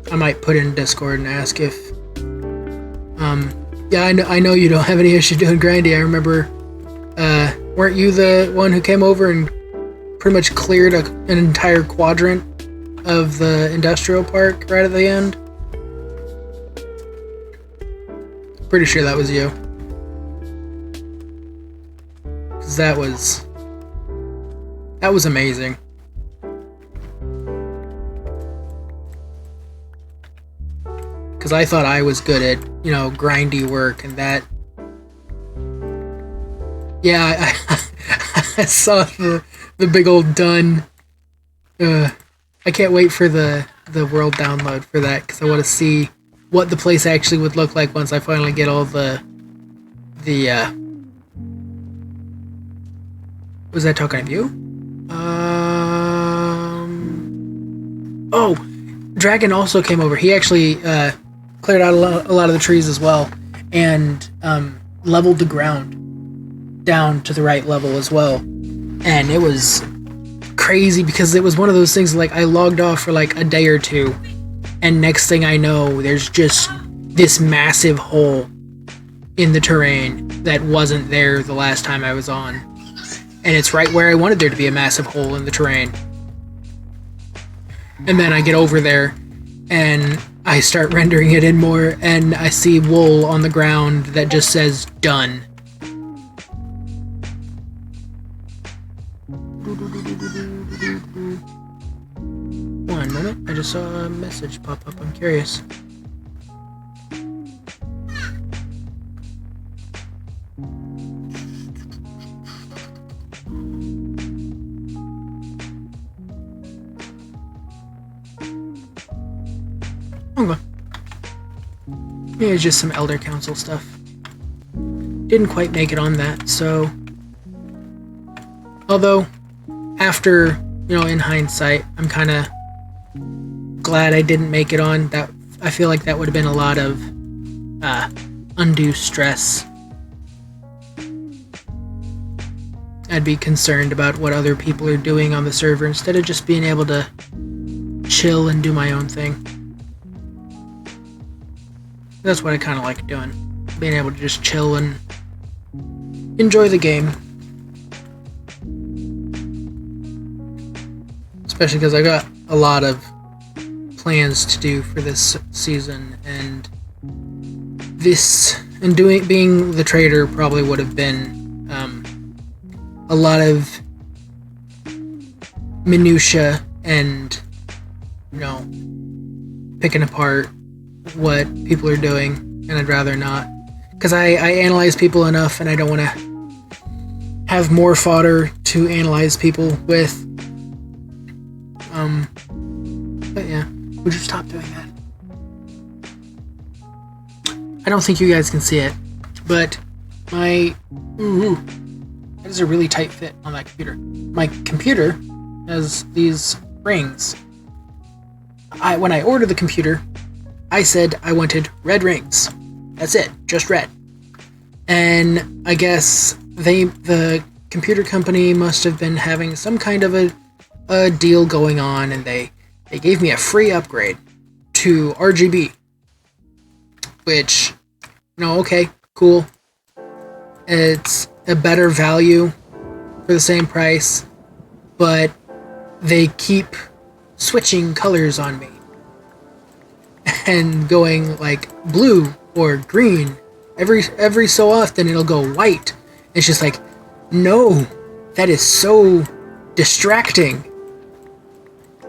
I might put in Discord and ask if... yeah, I know you don't have any issue doing grindy. I remember, weren't you the one who came over and pretty much cleared an entire quadrant of the industrial park right at the end? Pretty sure that was you. 'Cause that was amazing. Because I thought I was good at, grindy work and that. Yeah, I saw the big old done. I can't wait for the world download for that because I want to see what the place actually would look like once I finally get all the was that talking of you? Oh, Dragon also came over. He actually cleared out a lot of the trees as well, and leveled the ground down to the right level as well. And it was crazy because it was one of those things like I logged off for like a day or two, and next thing I know, there's just this massive hole in the terrain that wasn't there the last time I was on. And it's right where I wanted there to be a massive hole in the terrain. And then I get over there, and I start rendering it in more, and I see wool on the ground that just says, done. One minute, I just saw a message pop up, I'm curious. Okay. Maybe it's just some Elder Council stuff. Didn't quite make it on that, so Although, after, in hindsight, I'm kind of glad I didn't make it on. That I feel like that would have been a lot of undue stress. I'd be concerned about what other people are doing on the server instead of just being able to chill and do my own thing. That's what I kind of like doing. Being able to just chill and enjoy the game. Especially because I got a lot of plans to do for this season, and being the trader probably would have been a lot of minutia and picking apart what people are doing, and I'd rather not, because I analyze people enough, and I don't want to have more fodder to analyze people with. But yeah, would you stop doing that? I don't think you guys can see it, but that is a really tight fit on that computer. My computer has these rings. When I ordered the computer, I said I wanted red rings. That's it, just red. And I guess the computer company must have been having some kind of a deal going on, and they gave me a free upgrade to RGB, which, okay, cool. It's a better value for the same price, but they keep switching colors on me and going like blue or green. Every so often it'll go white. It's just like, no, that is so distracting.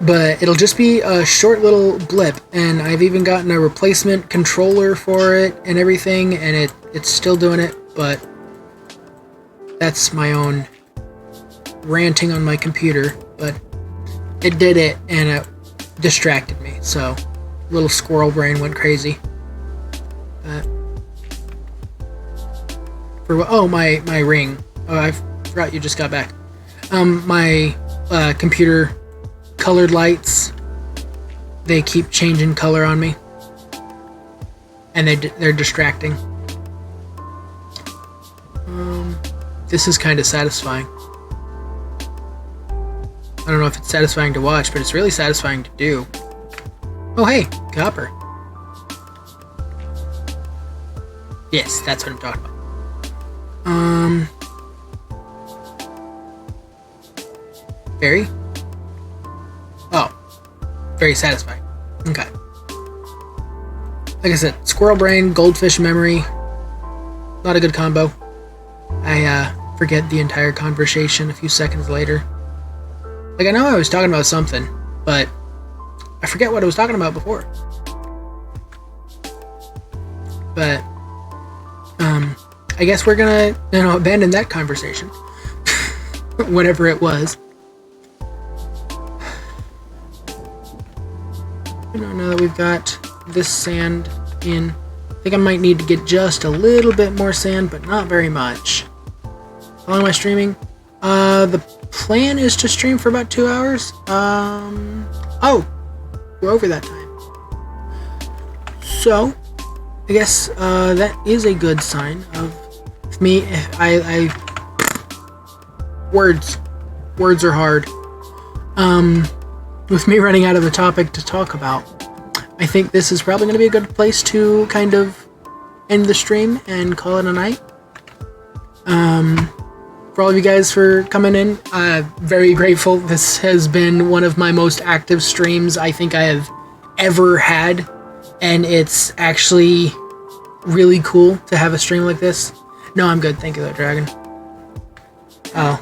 But it'll just be a short little blip, and I've even gotten a replacement controller for it and everything, and it's still doing it, but that's my own ranting on my computer. But it did it, and it distracted me, so little squirrel brain went crazy. My ring. Oh, I forgot you just got back. My computer colored lights, they keep changing color on me, and they're distracting. This is kind of satisfying. I don't know if it's satisfying to watch, but it's really satisfying to do. Oh hey, copper. Yes, that's what I'm talking about. Very? Oh, very satisfying. Okay. Like I said, squirrel brain, goldfish memory. Not a good combo. I forget the entire conversation a few seconds later. Like, I know I was talking about something, but I forget what I was talking about before. But, I guess we're gonna, abandon that conversation. Whatever it was. Now that we've got this sand in, I think I might need to get just a little bit more sand, but not very much. How long am I streaming? The plan is to stream for about 2 hours. Oh, we're over that time. So, I guess that is a good sign of me. Words are hard. With me running out of the topic to talk about, I think this is probably going to be a good place to kind of end the stream and call it a night. For all of you guys for coming in, very grateful. This has been one of my most active streams I think I have ever had, and it's actually really cool to have a stream like this. No, I'm good. Thank you, though, Dragon. Oh.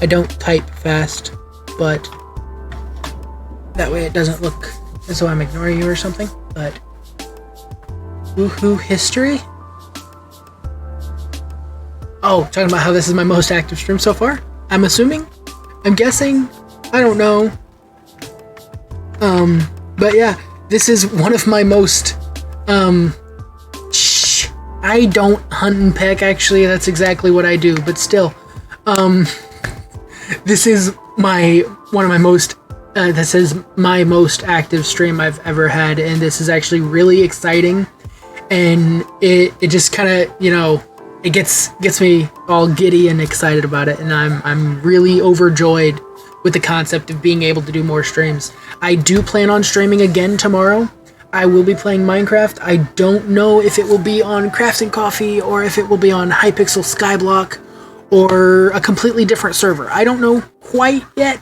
I don't type fast, but that way it doesn't look as though I'm ignoring you or something, but woohoo history? Oh, talking about how this is my most active stream so far? I'm assuming? I'm guessing? I don't know. But yeah, this is one of my most, I don't hunt and peck, actually. That's exactly what I do. But still, this is my most active stream I've ever had, and this is actually really exciting. And it just kind of, you know, it gets me all giddy and excited about it, and I'm really overjoyed with the concept of being able to do more streams. I do plan on streaming again tomorrow. I will be playing Minecraft. I don't know if it will be on Crafts & Coffee or if it will be on Hypixel Skyblock or a completely different server. I don't know quite yet.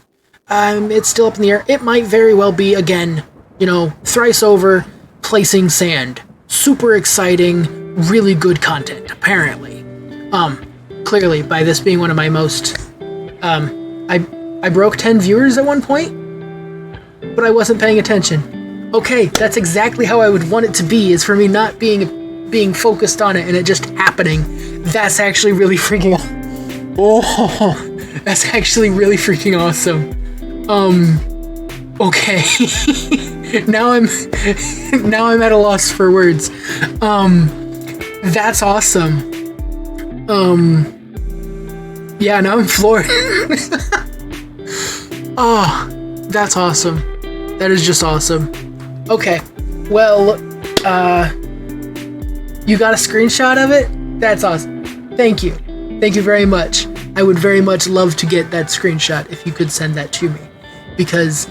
It's still up in the air. It might very well be, again, you know, thrice over, placing sand. Super exciting, really good content, apparently. Clearly, by this being one of my most... I broke 10 viewers at one point, but I wasn't paying attention. Okay, that's exactly how I would want it to be, is for me not being focused on it and it just happening. That's actually really freaking... Oh, that's actually really freaking awesome. Okay. now I'm at a loss for words. That's awesome. Yeah, now I'm floored. Oh, that's awesome. That is just awesome. Okay, well, you got a screenshot of it? That's awesome. Thank you. Thank you very much. I would very much love to get that screenshot if you could send that to me, because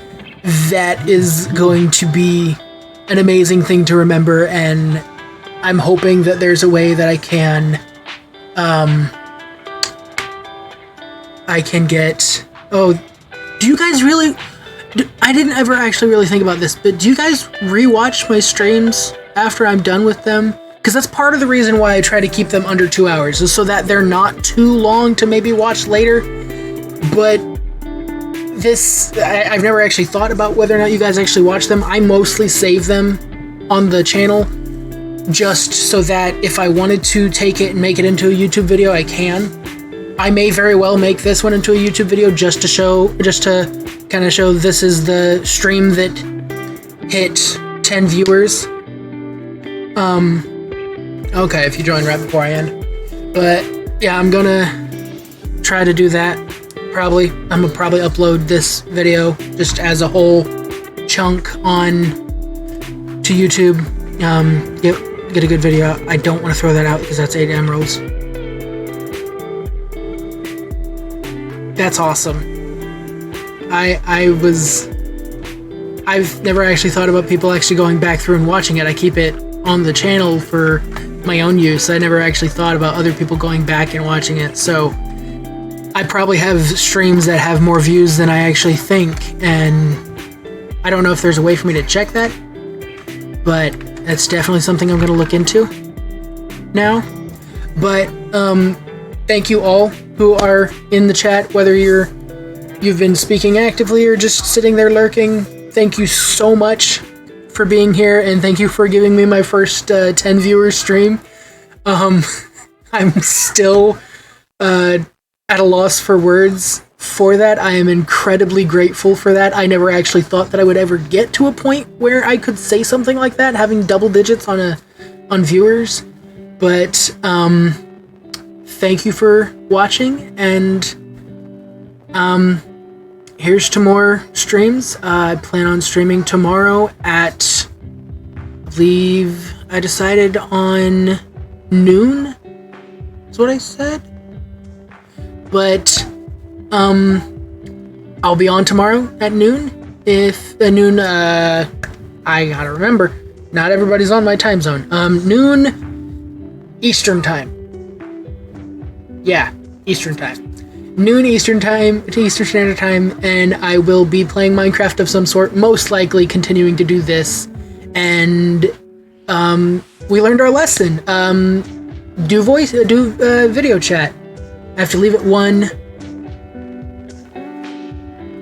that is going to be an amazing thing to remember, and I'm hoping that there's a way that I can get... Oh, do you guys really... I didn't ever actually really think about this, but do you guys rewatch my streams after I'm done with them? Because that's part of the reason why I try to keep them under 2 hours, is so that they're not too long to maybe watch later. But this... I've never actually thought about whether or not you guys actually watch them. I mostly save them on the channel, just so that if I wanted to take it and make it into a YouTube video, I can. I may very well make this one into a YouTube video just to kind of show this is the stream that hit 10 viewers. Okay, if you join right before I end. But yeah, I'm gonna try to do that. Probably. I'm gonna probably upload this video just as a whole chunk on to YouTube. Get a good video out. I don't want to throw that out because that's 8 emeralds. That's awesome. I've never actually thought about people actually going back through and watching it. I keep it on the channel for my own use. I never actually thought about other people going back and watching it. So I probably have streams that have more views than I actually think, and I don't know if there's a way for me to check that, but that's definitely something I'm going to look into now. But thank you all who are in the chat, whether you've been speaking actively or just sitting there lurking. Thank you so much for being here, and thank you for giving me my first 10 viewers stream. I'm still at a loss for words for that. I am incredibly grateful for that. I never actually thought that I would ever get to a point where I could say something like that, having double digits on viewers. But thank you for watching, and here's to more streams. I plan on streaming tomorrow at, I believe I decided on noon, is what I said. But I'll be on tomorrow at noon. If noon, I gotta remember, not everybody's on my time zone. Noon Eastern time. Yeah, Eastern time. Noon Eastern time, to Eastern Standard Time, and I will be playing Minecraft of some sort, most likely continuing to do this. And we learned our lesson. Do video chat. I have to leave at 1.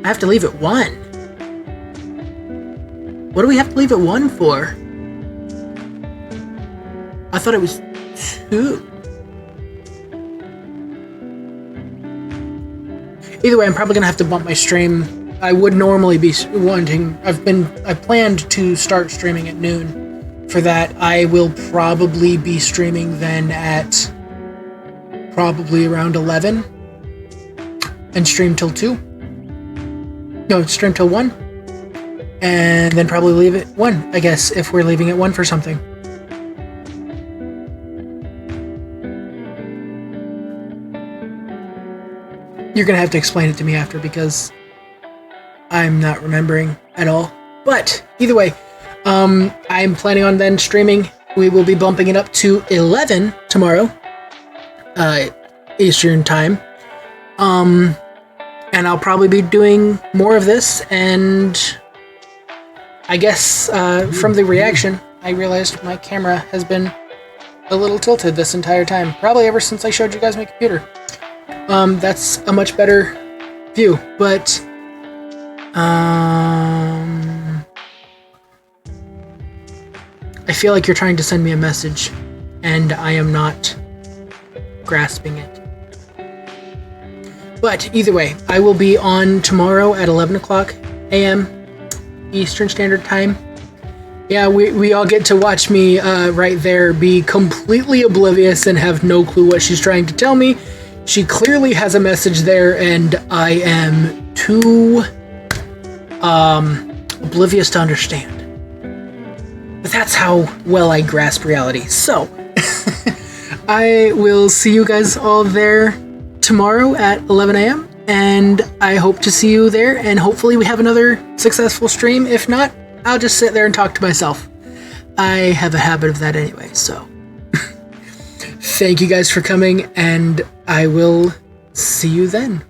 I have to leave at 1. What do we have to leave at 1 for? I thought it was 2. Either way, I'm probably gonna have to bump my stream. I would normally be wanting... I planned to start streaming at noon for that. I will probably be streaming then at probably around 11 and stream till 2. No, stream till 1. And then probably leave at 1, I guess, if we're leaving at 1 for something. You're going to have to explain it to me after because I'm not remembering at all. But either way, I'm planning on then streaming. We will be bumping it up to 11 tomorrow, Eastern time. And I'll probably be doing more of this. And I guess from the reaction, I realized my camera has been a little tilted this entire time. Probably ever since I showed you guys my computer. That's a much better view, but I feel like you're trying to send me a message, and I am not grasping it. But either way, I will be on tomorrow at 11 o'clock a.m. Eastern Standard Time. Yeah, we all get to watch me right there be completely oblivious and have no clue what she's trying to tell me. She clearly has a message there, and I am too oblivious to understand. But that's how well I grasp reality. So, I will see you guys all there tomorrow at 11 a.m. And I hope to see you there, and hopefully we have another successful stream. If not, I'll just sit there and talk to myself. I have a habit of that anyway, so. Thank you guys for coming, and I will see you then.